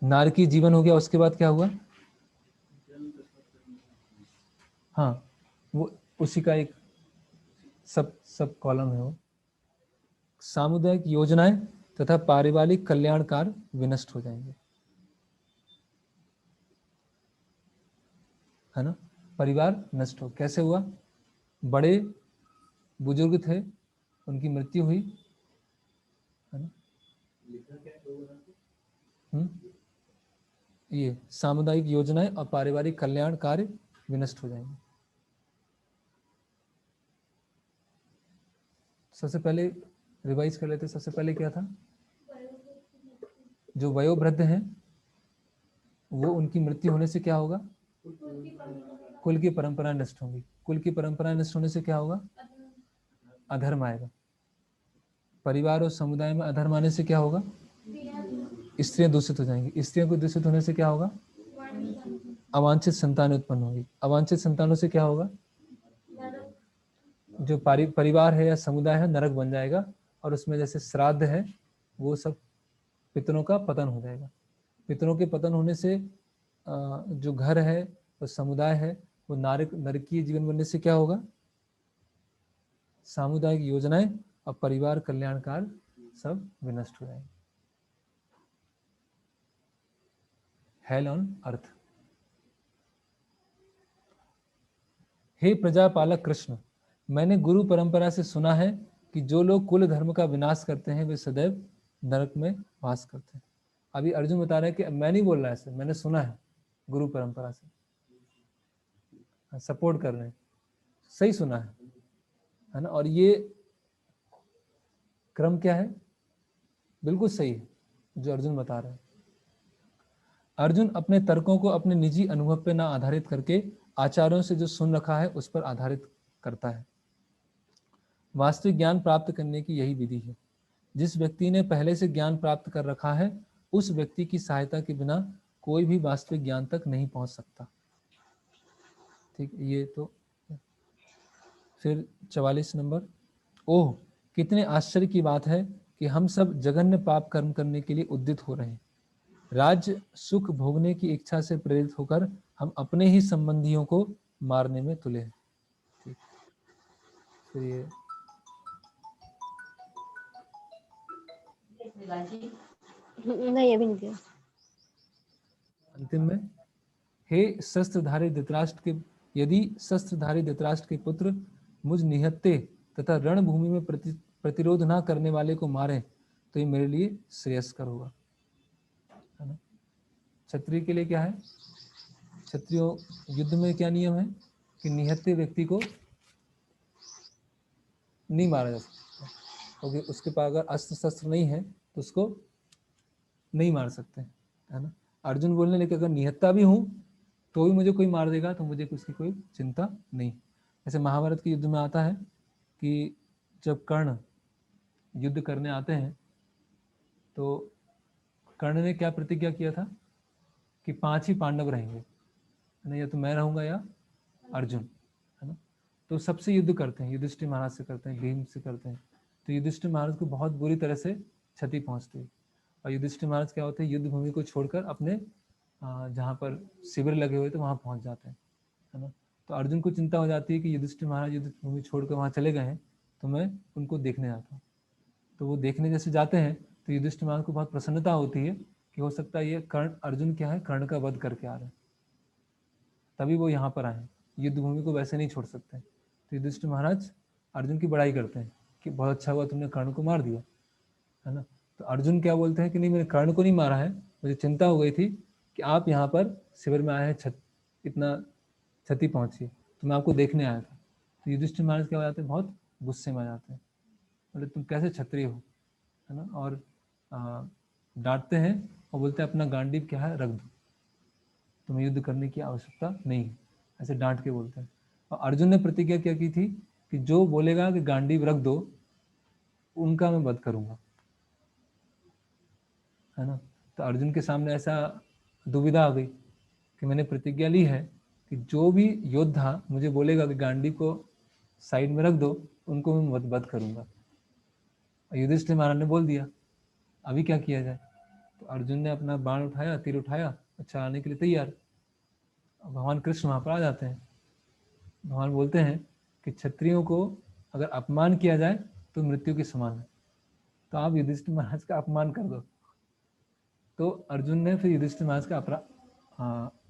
नारकी जीवन हो गया, उसके बाद क्या हुआ? हाँ, वो उसी का एक सब सब कॉलम है वो। सामुदायिक योजनाएं तथा पारिवारिक कल्याणकार विनष्ट हो जाएंगे, है ना। परिवार नष्ट हो, कैसे हुआ? बड़े बुजुर्ग थे, उनकी मृत्यु हुई, है ना। ये सामुदायिक योजनाएं और पारिवारिक कल्याण कार्य विनष्ट हो जाएंगे। सबसे पहले रिवाइज कर लेते, सबसे पहले क्या था? जो वयोवृद्ध हैं वो, उनकी मृत्यु होने से क्या होगा? कुल की परंपरा नष्ट होगी। कुल की परंपरा नष्ट होने से क्या होगा? अधर्म आएगा। परिवार और समुदाय में अधर्म आने से क्या होगा? स्त्रियां दूषित हो जाएंगी। स्त्रियों को दूषित होने से क्या होगा? अवांछित संतान उत्पन्न होगी। अवांछित संतानों से क्या होगा? जो परिवार है या समुदाय है नरक बन जाएगा, और उसमें जैसे श्राद्ध है वो सब पितरों का पतन हो जाएगा। पितरों के पतन होने से जो घर है और समुदाय है वो नरकीय जीवन बनने से क्या होगा? सामुदायिक योजनाएं और परिवार कल्याणकार सब विनष्ट हो जाएंगे। Hell on earth. हे प्रजापालक कृष्ण, मैंने गुरु परंपरा से सुना है कि जो लोग कुल धर्म का विनाश करते हैं वे सदैव नरक में वास करते हैं। अभी अर्जुन बता रहे हैं कि मैं नहीं बोल रहा ऐसे, मैंने सुना है गुरु परंपरा से, सपोर्ट कर रहे हैं, सही सुना है ना। और ये क्रम क्या है? बिल्कुल सही है जो अर्जुन बता रहे हैं। अर्जुन अपने तर्कों को अपने निजी अनुभव पर ना आधारित करके आचार्यों से जो सुन रखा है उस पर आधारित करता है। वास्तविक ज्ञान प्राप्त करने की यही विधि है। जिस व्यक्ति ने पहले से ज्ञान प्राप्त कर रखा है उस व्यक्ति की सहायता के बिना कोई भी वास्तविक ज्ञान तक नहीं पहुंच सकता। ठीक, ये तो। फिर 44 नंबर। ओह, कितने आश्चर्य की बात है कि हम सब जघन्य पाप कर्म करने के लिए उद्यत हो रहे हैं। राज्य सुख भोगने की इच्छा से प्रेरित होकर हम अपने ही संबंधियों को मारने में तुले हैं। ठीक, फिर ये नहीं, अभी नहीं दिया। अंतिम में, हे शस्त्रधारी धृतराष्ट्र के, यदि शस्त्रधारी धृतराष्ट्र के पुत्र मुझ निहत्ते तथा रणभूमि में प्रतिरोध ना करने वाले को मारे तो ये मेरे लिए श्रेयस्कर होगा, है ना। क्षत्रिय के लिए क्या है? क्षत्रियो युद्ध में क्या नियम है कि निहत्ते व्यक्ति को नहीं मारा जा सकता, क्योंकि उसके पास अगर अस्त्र शस्त्र नहीं है तो उसको नहीं मार सकते, है ना। अर्जुन बोलने लगे अगर निहत्ता भी हूं तो भी मुझे कोई मार देगा तो मुझे उसकी कोई चिंता नहीं। ऐसे महाभारत के युद्ध में आता है कि जब कर्ण युद्ध करने आते हैं तो कर्ण ने क्या प्रतिज्ञा किया था कि 5 ही पांडव रहेंगे, है ना, या तो मैं रहूंगा या अर्जुन, है ना। तो सबसे युद्ध करते हैं, युधिष्ठिर महाराज से करते हैं, भीम से करते हैं। तो युधिष्ठिर महाराज को बहुत बुरी तरह से क्षति पहुंचती है, और युधिष्ठिर महाराज क्या होते हैं, युद्ध भूमि को छोड़कर अपने जहाँ पर शिविर लगे हुए थे वहां पहुंच जाते हैं, है ना। तो अर्जुन को चिंता हो जाती है कि युधिष्ठिर महाराज युद्ध भूमि छोड़कर वहां चले गए हैं, तो मैं उनको देखने आता हूँ। तो वो देखने जैसे जाते हैं तो युधिष्ठिर महाराज को बहुत प्रसन्नता होती है कि हो सकता है ये कर्ण, अर्जुन क्या है, कर्ण का वध करके आ रहे हैं, तभी वो यहाँ पर आए। युद्ध भूमि को वैसे नहीं छोड़ सकते। तो युधिष्ठिर महाराज अर्जुन की बड़ाई करते हैं कि बहुत अच्छा हुआ तुमने कर्ण को मार दिया, है ना। तो अर्जुन क्या बोलते हैं कि नहीं, मैंने कर्ण को नहीं मारा है, मुझे चिंता हो गई थी कि आप यहाँ पर शिविर में आए हैं, इतना क्षति पहुंची, तो मैं आपको देखने आया था। तो युधिष्ठिर महाराज क्या हो जाते हैं, बहुत गुस्से में आ जाते हैं, बोले तुम कैसे क्षत्रिय हो, है ना। और डांटते हैं और बोलते हैं अपना गांडीव क्या है रख दो, तुम्हें युद्ध करने की आवश्यकता नहीं है, ऐसे डांट के बोलते हैं। और अर्जुन ने प्रतिज्ञा क्या की थी कि जो बोलेगा कि गांडीव रख दो उनका मैं वध करूंगा, है ना। तो अर्जुन के सामने ऐसा दुविधा आ गई कि मैंने प्रतिज्ञा ली है कि जो भी योद्धा मुझे बोलेगा कि गांडीव को साइड में रख दो उनको मैं वध करूंगा। युधिष्ठिर महाराज ने बोल दिया, अभी क्या किया जाए। तो अर्जुन ने अपना बाण उठाया, तीर उठाया, अच्छा आने के लिए तैयार। भगवान कृष्ण वहां पर आ जाते हैं। भगवान बोलते हैं कि क्षत्रियों को अगर अपमान किया जाए तो मृत्यु के समान है, तो आप युधिष्ठिर महाराज का अपमान कर दो। तो अर्जुन ने फिर युधिष्ठिर महाराज का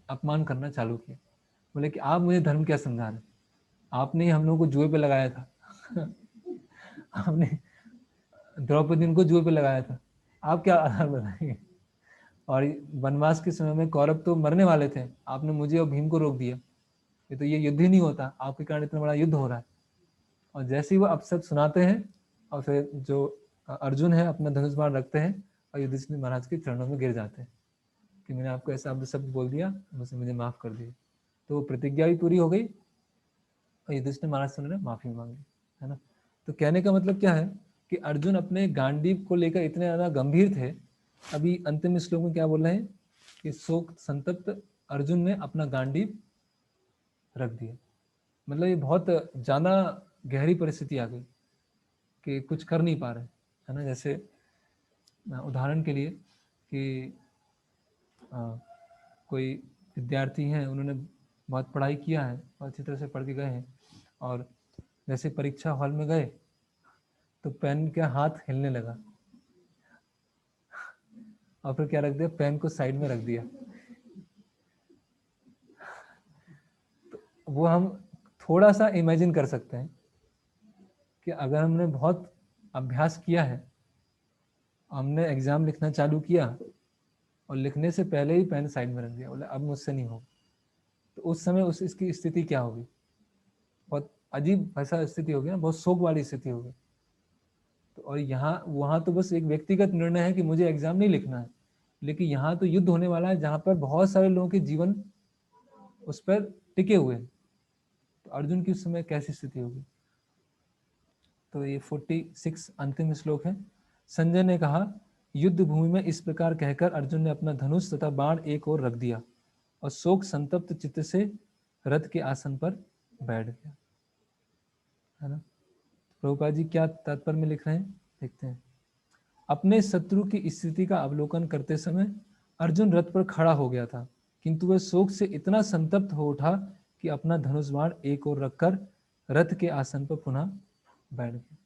अपमान करना चालू किया। बोले कि आप मुझे धर्म क्या समझा रहे, आपने हम लोगों को जुए पे लगाया था आपने द्रौपदी को जुए पे लगाया था, आप क्या आधार बताएंगे। और वनवास के समय में कौरव तो मरने वाले थे, आपने मुझे और भीम को रोक दिया, ये तो ये युद्ध ही नहीं होता, आपके कारण इतना बड़ा युद्ध हो रहा है। और जैसे ही वो अपशब्द सुनाते हैं और फिर जो अर्जुन है अपना धनुष बाण रखते हैं और युधिष्ठिर महाराज के चरणों में गिर जाते हैं कि मैंने आपको ऐसा शब्द बोल दिया, मुझे माफ कर दिए। तो वो प्रतिज्ञा भी पूरी हो गई और युधिष्ठिर महाराज से उन्होंने माफी मांगी, है ना। तो कहने का मतलब क्या है कि अर्जुन अपने गांडीव को लेकर इतने ज्यादा गंभीर थे। अभी अंतिम श्लोक में क्या बोल रहे हैं कि शोक संतप्त अर्जुन ने अपना गांडीव रख दिया। मतलब ये बहुत ज्यादा गहरी परिस्थिति आ गई कि कुछ कर नहीं पा रहे, है ना। जैसे उदाहरण के लिए कि कोई विद्यार्थी हैं, उन्होंने बहुत पढ़ाई किया है, बहुत अच्छी तरह से पढ़ के गए हैं, और जैसे परीक्षा हॉल में गए तो पेन का हाथ हिलने लगा और फिर क्या रख दिया, पेन को साइड में रख दिया। तो वो हम थोड़ा सा इमेजिन कर सकते हैं कि अगर हमने बहुत अभ्यास किया है, हमने एग्जाम लिखना चालू किया और लिखने से पहले ही पेन साइड में रख दिया, बोले अब मुझसे नहीं होगा, तो उस समय इसकी स्थिति क्या होगी। बहुत अजीब ऐसा स्थिति होगी ना, बहुत शोक वाली स्थिति होगी। तो और वहां तो बस एक व्यक्तिगत निर्णय है कि मुझे एग्जाम नहीं लिखना है, लेकिन यहाँ तो युद्ध होने वाला है जहां पर बहुत सारे लोगों के जीवन उस पर टिके हुए हैं। तो अर्जुन की उस समय कैसी स्थिति होगी। तो ये 46 अंतिम श्लोक है। संजय ने कहा, युद्ध भूमि में इस प्रकार कहकर अर्जुन ने अपना धनुष तथा बाण एक ओर रख दिया और शोक संतप्त चित्त से रथ के आसन पर बैठ गया, है ना। प्रभुपाद जी क्या तात्पर्य में लिख रहे हैं, देखते हैं। अपने शत्रु की स्थिति का अवलोकन करते समय अर्जुन रथ पर खड़ा हो गया था, किंतु वह शोक से इतना संतप्त हो उठा कि अपना धनुष बाण एक ओर रखकर रथ के आसन पर पुनः बैठ गया।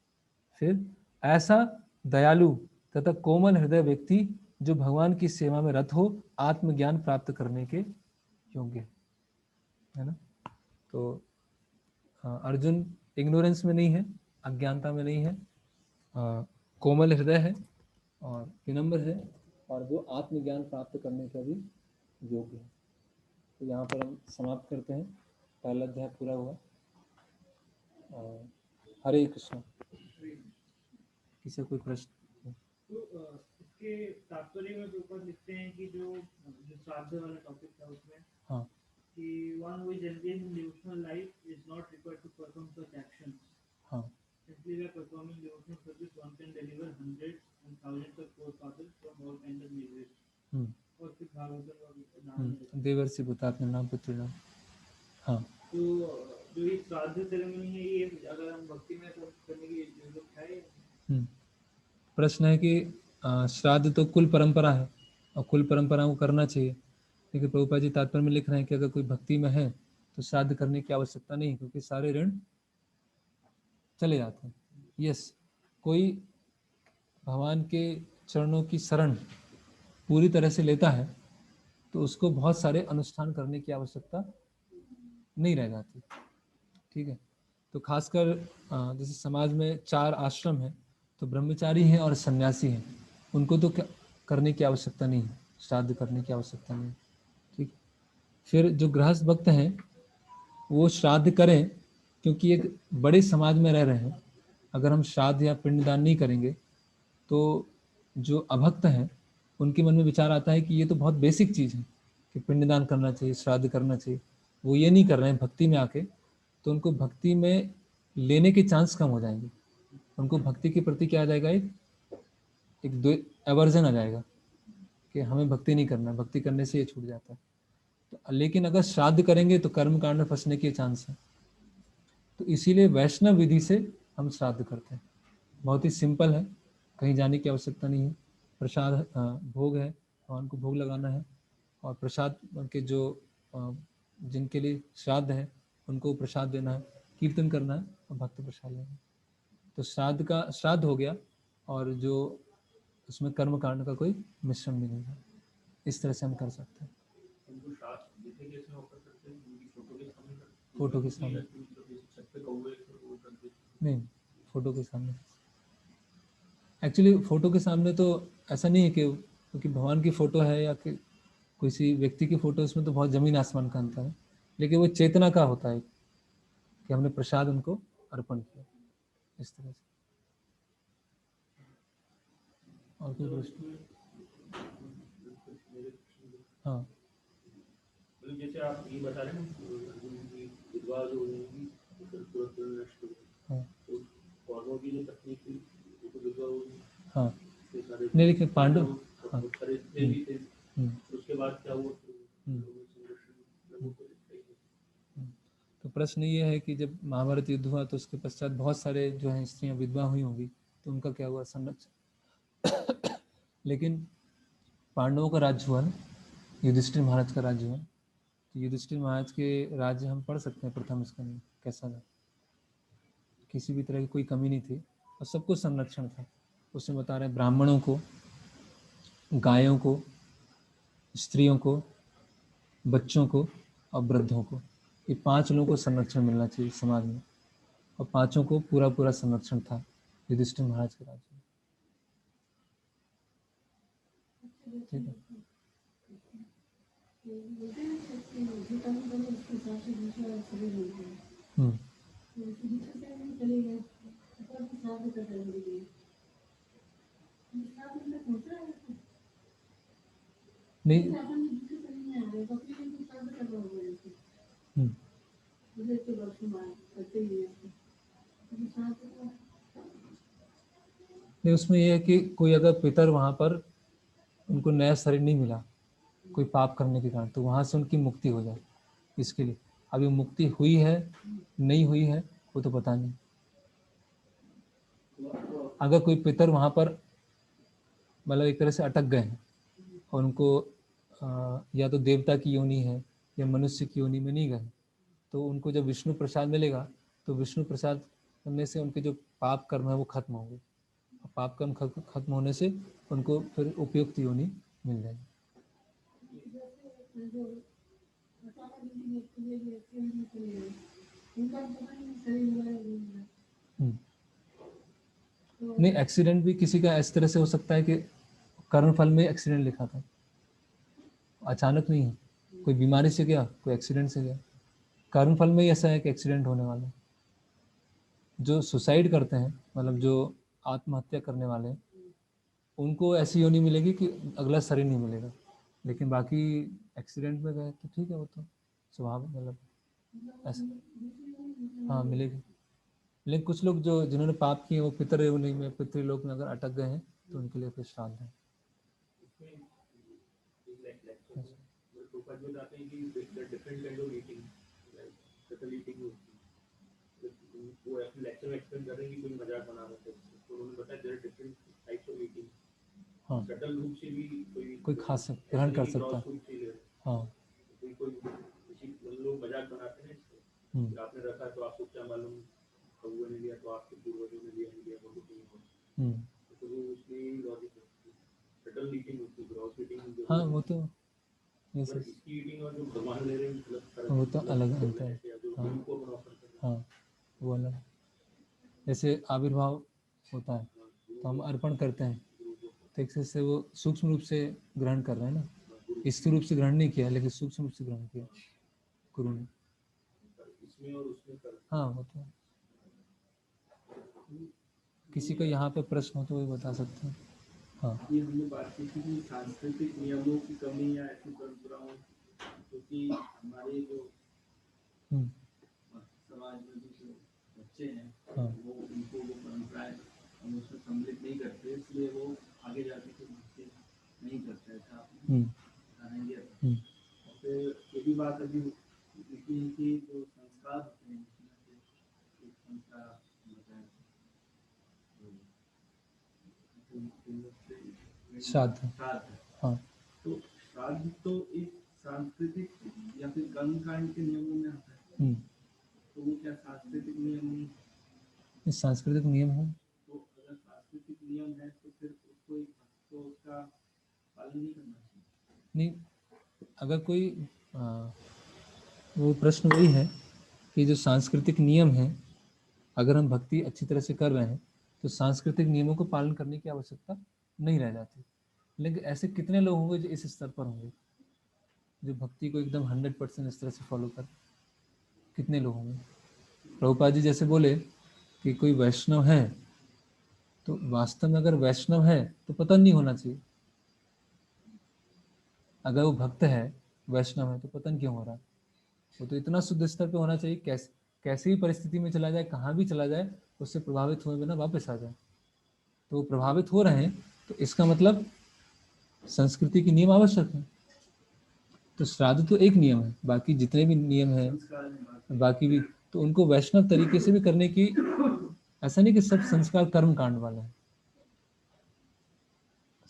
फिर ऐसा दयालु तथा कोमल हृदय व्यक्ति जो भगवान की सेवा में रत हो, आत्मज्ञान प्राप्त करने के योग्य है ना। तो अर्जुन इग्नोरेंस में नहीं है, अज्ञानता में नहीं है, कोमल हृदय है और विनम्र है, और वो आत्मज्ञान प्राप्त करने का भी योग्य है। तो यहाँ पर हम समाप्त करते हैं, पहला अध्याय पूरा हुआ। हरे कृष्ण। किसी कोई प्रश्न? तो इसके तात्पर्य में ऊपर लिखते हैं कि जो श्राद्ध वाला टॉपिक था उसमें, हाँ, कि one who is engaged in devotional life is not required to perform such actions. हाँ, Simply by performing devotional service, one can deliver hundreds and thousands of forefathers from all kinds of miseries. और फिर भागवत देवर्षि भूतात्म नाम पुत्र नाम। हाँ, तो जो ये श्राद्ध सेरेमनी है, ये अगर हम भक्ति में करने की जरूरत है। प्रश्न है कि श्राद्ध तो कुल परंपरा है और कुल परंपरा को करना चाहिए, लेकिन प्रभुपाद जी तात्पर्य में लिख रहे हैं कि अगर कोई भक्ति में है तो श्राद्ध करने की आवश्यकता नहीं, क्योंकि सारे ऋण चले जाते हैं। यस, कोई भगवान के चरणों की शरण पूरी तरह से लेता है तो उसको बहुत सारे अनुष्ठान करने की आवश्यकता नहीं रह जाती, ठीक है। तो खासकर जैसे समाज में 4 आश्रम हैं, तो ब्रह्मचारी हैं और सन्यासी हैं, उनको तो करने की आवश्यकता नहीं है, श्राद्ध करने की आवश्यकता नहीं, ठीक। फिर जो गृहस्थ भक्त हैं वो श्राद्ध करें, क्योंकि एक बड़े समाज में रह रहे हैं। अगर हम श्राद्ध या पिंडदान नहीं करेंगे तो जो अभक्त हैं उनके मन में विचार आता है कि ये तो बहुत बेसिक चीज़ है कि पिंडदान करना चाहिए, श्राद्ध करना चाहिए, वो ये नहीं कर रहे हैं भक्ति में आके, तो उनको भक्ति में लेने के चांस कम हो जाएंगे। उनको भक्ति के प्रति क्या आ जाएगा, एक एवर्जन आ जाएगा कि हमें भक्ति नहीं करना, भक्ति करने से ये छूट जाता है। तो लेकिन अगर श्राद्ध करेंगे तो कर्म कांड में फंसने के चांस है। तो इसीलिए वैष्णव विधि से हम श्राद्ध करते हैं। बहुत ही सिंपल है, कहीं जाने की आवश्यकता नहीं है। प्रसाद भोग है, भगवान को भोग लगाना है, और प्रसाद के जो जिनके लिए श्राद्ध है उनको प्रसाद देना है, कीर्तन करना है और भक्त प्रसाद लेना है। तो श्राद्ध हो गया, और जो उसमें कर्म कांड का कोई मिश्रण भी नहीं है। इस तरह से हम कर सकते हैं। फोटो के सामने नहीं, फोटो के सामने एक्चुअली फोटो के सामने तो ऐसा नहीं है कि क्योंकि भगवान की फोटो है या कि किसी व्यक्ति की फोटो, उसमें तो बहुत जमीन आसमान का अंतर है, लेकिन वो चेतना का होता है कि हमने प्रसाद उनको अर्पण किया, इस तरह से। और कोई प्रश्न? हाँ, जैसे आप ये बता रहे हैं विधवा जो होगी तुरंत नष्ट हो गई, हाँ, तो कौरवों की जो पत्नी थी वो तो विधवा होगी। हाँ, नहीं लेकिन पांडव, हाँ, उसके बाद क्या हुआ? तो प्रश्न ये है कि जब महाभारत युद्ध हुआ तो उसके पश्चात बहुत सारे जो हैं स्त्रियां विधवा हुई होंगी, तो उनका क्या हुआ, संरक्षण। लेकिन पांडवों का राज्य हुआ ना, युधिष्ठिर महाराज का राज्य हुआ। तो युधिष्ठिर महाराज के राज्य हम पढ़ सकते हैं प्रथम स्कंद कैसा था। किसी भी तरह की कोई कमी नहीं थी और सबको संरक्षण था। उसमें बता रहे हैं ब्राह्मणों को, गायों को, स्त्रियों को, बच्चों को और वृद्धों को, ये 5 लोगों को संरक्षण मिलना चाहिए समाज में, और 5 को पूरा पूरा संरक्षण था युधिष्ठिर महाराज के राज्य में। ठीक है। नहीं, नहीं, उसमें यह है कि कोई अगर पितर वहाँ पर उनको नया शरीर नहीं मिला कोई पाप करने के कारण, तो वहाँ से उनकी मुक्ति हो जाए, इसके लिए। अभी मुक्ति हुई है नहीं हुई है वो तो पता नहीं। अगर कोई पितर वहाँ पर मतलब एक तरह से अटक गए हैं और उनको या तो देवता की योनि है या मनुष्य की योनि में नहीं गए, तो उनको जब विष्णु प्रसाद मिलेगा तो विष्णु प्रसाद करने से उनके जो पाप कर्म है वो खत्म होंगे। पाप कर्म खत्म होने से उनको फिर उपयुक्त योनि मिल जाएगी। नहीं, एक्सीडेंट भी किसी का इस तरह से हो सकता है कि कर्मफल में एक्सीडेंट लिखा था, अचानक नहीं है, कोई बीमारी से गया, कोई एक्सीडेंट से गया। कर्मफल में ही ऐसा है कि एक्सीडेंट होने वाला है। जो सुसाइड करते हैं, मतलब जो आत्महत्या करने वाले हैं, उनको ऐसी योनि मिलेगी कि अगला शरीर नहीं मिलेगा। लेकिन बाकी एक्सीडेंट में गए तो ठीक है, वो तो स्वभाव मतलब ऐसा, हाँ मिलेगी। लेकिन कुछ लोग जो जिन्होंने पाप किए वो पितृयोनि में, पितृलोक में अगर अटक गए हैं तो उनके लिए फिर श्राद्ध है। हाँ, कोई खा सकता, ग्रहण कर सकता है। हाँ, लोग मजाक बनाते हैं, आपने रखा तो आपको क्या मालूम, कौवे ने लिया तो आपके पूर्वजों ने लिया वो कुछ नहीं होता। तो वो उसमें लॉजिक है, शटल ईटिंग होती है, ग्रॉस ईटिंग। हाँ, वो तो ये सब इसकी ईटिंग और जो भगवान ले रहे हैं वो तो अलग अंतर है। हाँ, हाँ, वो अलग। जैसे आविर्भाव होता है तो हम अर्पण करते हैं, तो एक से वो सूक्ष्म रूप से ग्रहण कर रहे हैं ना, स्थूल रूप से ग्रहण नहीं किया लेकिन सूक्ष्म रूप से ग्रहण किया गुरु ने। हाँ, वो तो किसी का यहाँ पे प्रश्न हो तो वही बता सकते हैं। हाँ ये हमने बात की थी कि सांस्कृतिक नियमों की कमी या ऐसी परंपराओं, क्योंकि हमारे जो हम्म, समाज में भी जो बच्चे हैं हाँ वो उनको वो परंपराएं हम उसमें सम्मिलित नहीं करते, इसलिए वो आगे जाके कोई भक्ति नहीं करते। ऐसा आपने हम्म, उदाहरण दिया था। हम्म, और फिर ये भी बात अभी लिखी है कि जो संस्कार होते हैं उसमें से एक संस्कार आप बताएं। श्राद्ध। श्राद्ध, हाँ, तो श्राद्ध तो एक सांस्कृतिक या फिर कर्मकांड के नियमों में आता है, तो वो क्या सांस्कृतिक नियम नहीं? ये सांस्कृतिक नियम है। तो अगर सांस्कृतिक नियम है तो फिर उसको एक भक्त को उसका पालन नहीं करना चाहिए। नहीं, अगर कोई वो प्रश्न वही है कि जो सांस्कृतिक नियम है, अगर हम भक्ति अच्छी तरह से कर रहे हैं तो सांस्कृतिक नियमों को पालन करने की आवश्यकता नहीं रह जाती। लेकिन ऐसे कितने लोग होंगे जो इस स्तर पर होंगे, जो भक्ति को एकदम 100% इस तरह से फॉलो कर? कितने लोग होंगे? प्रभुपाद जी जैसे बोले कि कोई वैष्णव है, तो वास्तव में अगर वैष्णव है तो पतन नहीं होना चाहिए। अगर वो भक्त है, वैष्णव है, तो पतन क्यों हो रहा है? वो तो इतना शुद्ध स्तर पे होना चाहिए, कैसी भी परिस्थिति में चला जाए, कहाँ भी चला जाए, उससे प्रभावित हुए बिना वापस आ जाए। तो वो प्रभावित हो रहे हैं, तो इसका मतलब संस्कृति के नियम आवश्यक है। तो श्राद्ध तो एक नियम है, बाकी जितने भी नियम हैं, संस्कार में बात बाकी भी, तो उनको वैष्णव तरीके से भी करने की, ऐसा नहीं कि सब संस्कार कर्म कांड वाले हैं।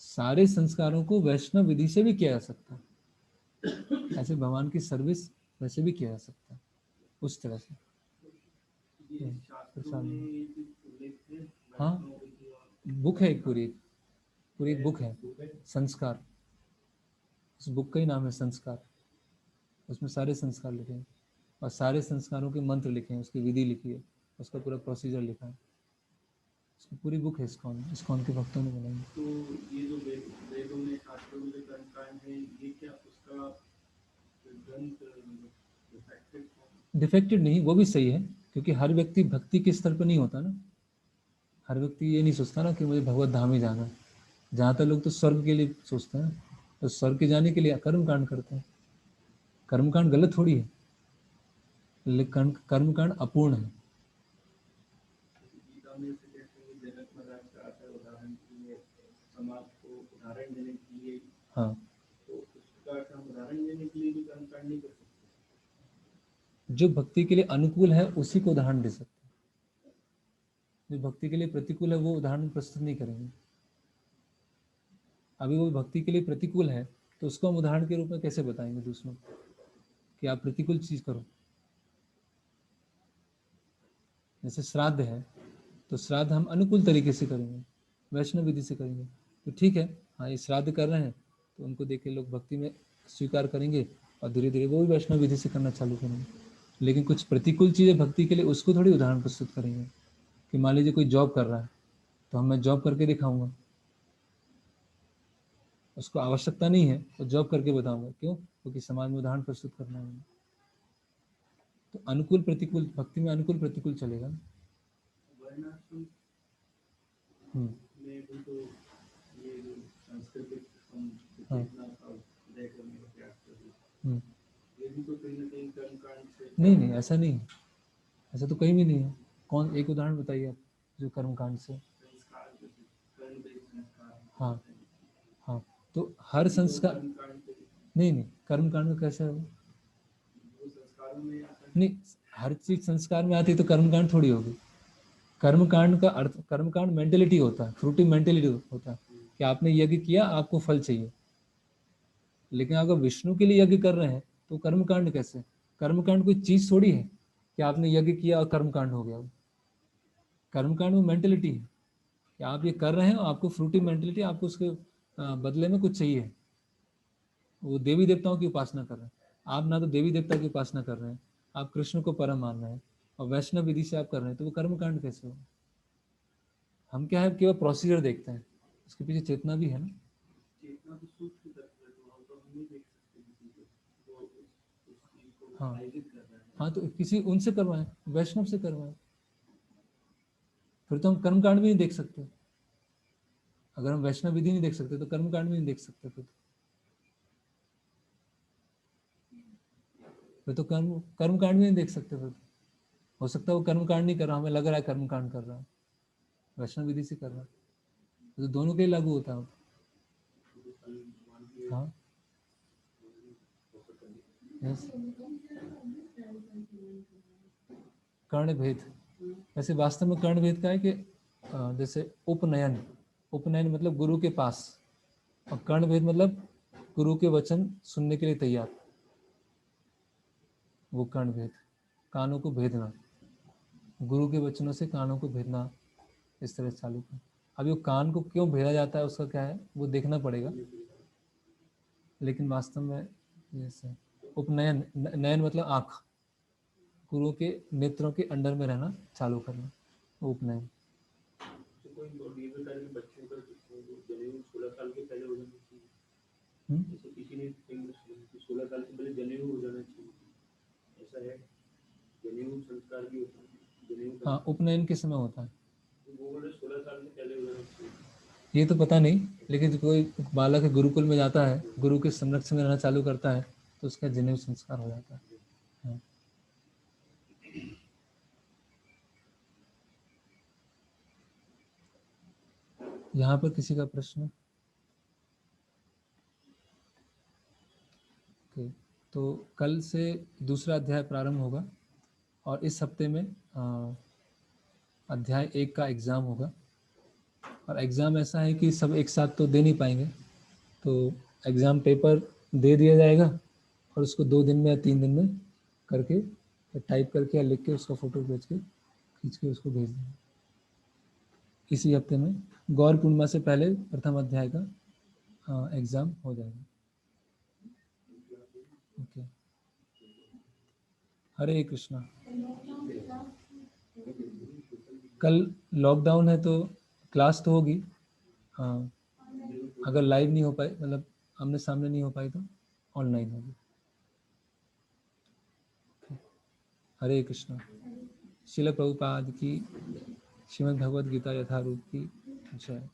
सारे संस्कारों को वैष्णव विधि से भी किया जा सकता है। ऐसे भगवान की सर्विस वैसे भी किया जा सकता है, उस तरह से। ये शास्त्रों प्रसाद में में। ये चीज उल्लेख है हाँ, वैष्णव विधि और बुक है एक पूरी एक बुक है, संस्कार। उस बुक का ही नाम है संस्कार। उसमें सारे संस्कार लिखे हैं और सारे संस्कारों के मंत्र लिखे हैं, उसकी विधि लिखी है, उसका पूरा प्रोसीजर लिखा है। उसकी पूरी बुक है इस्कॉन के भक्तों ने बनाई है। तो ये जो वेदों में शास्त्रों में जो कर्मकांड है, ये क्या उसका ग्रंथ डिफेक्टेड डिफेक्टेड नहीं, वो भी सही है, क्योंकि हर व्यक्ति भक्ति के स्तर पर नहीं होता ना। हर व्यक्ति ये नहीं सोचता ना कि मुझे भगवत धाम ही जाना है। ज़्यादातर लोग तो स्वर्ग के लिए सोचते हैं, तो स्वर्ग के जाने के लिए कर्मकांड करते हैं। कर्मकांड गलत थोड़ी है, लेकिन कर्मकांड अपूर्ण है। गीता में से कहते हैं कि जनक महाराज का आता है उदाहरण के लिए, समाज को उदाहरण देने के लिए, हाँ, तो उसका हम उदाहरण देने के लिए भी कर्मकांड नहीं कर सकते। जो भक्ति के लिए अनुकूल है उसी को उदाहरण दे सकते हैं। जो भक्ति के लिए प्रतिकूल है वो उदाहरण प्रस्तुत नहीं करेंगे। अभी वो भक्ति के लिए प्रतिकूल है, तो उसको हम उदाहरण के रूप में कैसे बताएंगे दूसरों को कि आप प्रतिकूल चीज करो? जैसे श्राद्ध है, तो श्राद्ध हम अनुकूल तरीके से करेंगे, वैष्णव विधि से करेंगे, तो ठीक है। हाँ, ये श्राद्ध कर रहे हैं तो उनको देख के लोग भक्ति में स्वीकार करेंगे और धीरे धीरे वो भी वैष्णव विधि से करना चालू करेंगे। लेकिन कुछ प्रतिकूल चीज़ें भक्ति के लिए, उसको थोड़ी उदाहरण प्रस्तुत करेंगे। कि मान लीजिए कोई जॉब कर रहा है, तो मैं जॉब करके दिखाऊंगा, उसको आवश्यकता नहीं है तो जॉब करके बताऊंगा। क्यों? क्योंकि समाज में उदाहरण प्रस्तुत करना है। तो अनुकूल प्रतिकूल, भक्ति में अनुकूल प्रतिकूल चलेगा। वर्णाश्रम हम्म, में भी तो ये जो सांस्कृतिक हम हाँ, चेतना का उदय करने का प्रयास कर रहे हैं, हम्म, ये भी तो कहीं ना कहीं कर्मकांड से नहीं नहीं, ऐसा नहीं है, ऐसा तो कहीं भी नहीं है। कौन, एक उदाहरण बताइए आप जो कर्मकांड से। संस्कार कर्म बेस्ड संस्कार हाँ, होते हैं, हाँ, तो हर ये तो संस्कार, कर्मकांड से नहीं नहीं, कर्मकांड में कैसे है वो? वो संस्कारों में आता है। नहीं, हर चीज संस्कार में आती है तो कर्मकांड थोड़ी होगी। कर्मकांड का अर्थ, कर्मकांड मेंटेलिटी होता है, फ्रूटी मेंटेलिटी होता है कि आपने यज्ञ किया, आपको फल चाहिए। लेकिन अगर विष्णु के लिए यज्ञ कर रहे हैं तो कर्मकांड कैसे? कर्मकांड कोई चीज थोड़ी है कि आपने यज्ञ किया और कर्मकांड हो गया। कर्मकांड में मेंटेलिटी है कि आप ये कर रहे हैं, आपको फ्रूटी मेंटेलिटी, आपको उसके बदले में कुछ चाहिए। वो देवी देवताओं की उपासना कर रहे हैं, आप ना तो देवी देवता की उपासना कर रहे हैं, आप कृष्ण को परम मान रहे हैं और वैष्णव विधि से आप कर रहे हैं, तो वो कर्मकांड कैसे हो? हम क्या है, केवल प्रोसीजर देखते हैं, उसके पीछे चेतना भी है ना। चेतना तो सूक्ष्म तत्व है, तो हम तो हम नहीं देख सकते किसी को वो उस चीज को हाँ, आयोजित कर रहा है। हाँ, तो किसी उनसे करवाएं, वैष्णव से करवाएं, फिर तो हम कर्मकांड भी नहीं देख सकते। अगर हम वैष्णव विधि नहीं देख सकते तो कर्म कांड भी नहीं देख सकते फिर तो कर्म कांड भी नहीं देख सकते फिर। हो सकता है वो कर्म कांड नहीं कर रहा, हमें लग रहा है कर्म कांड कर रहा है, वैष्णव विधि से कर रहा है, तो दोनों के लिए लागू होता है। हाँ यस। कर्ण भेद, वैसे वास्तव में कर्ण भेद का है कि जैसे उपनयन, उपनयन मतलब गुरु के पास, और कर्ण भेद मतलब गुरु के वचन सुनने के लिए तैयार, वो कर्ण भेद, कानों को भेदना, गुरु के वचनों से कानों को भेदना, इस तरह से चालू कर। अभी वो कान को क्यों भेदा जाता है उसका क्या है वो देखना पड़ेगा, लेकिन वास्तव में जैसे उपनयन, नयन मतलब आँख, गुरु के नेत्रों के अंडर में रहना चालू करना, उपनयन। कोई दीर्घकाल के बच्चों का जनेऊ 16 साल के पहले हो जाना चाहिए, जैसे किसी ने 16 साल से पहले जनेऊ हो जाना चाहिए, ऐसा है? जनेऊ संस्कार भी होता है, जनेऊ हाँ उपनयन किस समय होता है? वो बोले 16 साल से पहले हो जाना चाहिए। ये तो पता नहीं, लेकिन कोई बालक गुरुकुल में जाता है, गुरु के संरक्षण में रहना चालू करता है, तो उसका जनेऊ संस्कार हो जाता है। हाँ। यहाँ पर किसी का प्रश्न? ओके, तो कल से दूसरा अध्याय प्रारंभ होगा, और इस हफ्ते में अध्याय 1 का एग्ज़ाम होगा, और एग्ज़ाम ऐसा है कि सब एक साथ तो दे नहीं पाएंगे, तो एग्ज़ाम पेपर दे दिया जाएगा और उसको 2 दिन में या 3 दिन में करके टाइप करके या लिख के उसका फ़ोटो भेज के खींच के उसको भेज देंगे। इसी हफ्ते में गौर पूर्णिमा से पहले प्रथम अध्याय का एग्ज़ाम हो जाएगा। ओके, हरे कृष्णा। कल लॉकडाउन है तो क्लास तो होगी, हाँ, अगर लाइव नहीं हो पाए, मतलब आमने सामने नहीं हो पाई तो ऑनलाइन होगी। हरे कृष्णा। श्रील प्रभुपाद की श्रीमद् भगवद गीता यथारूप की जय।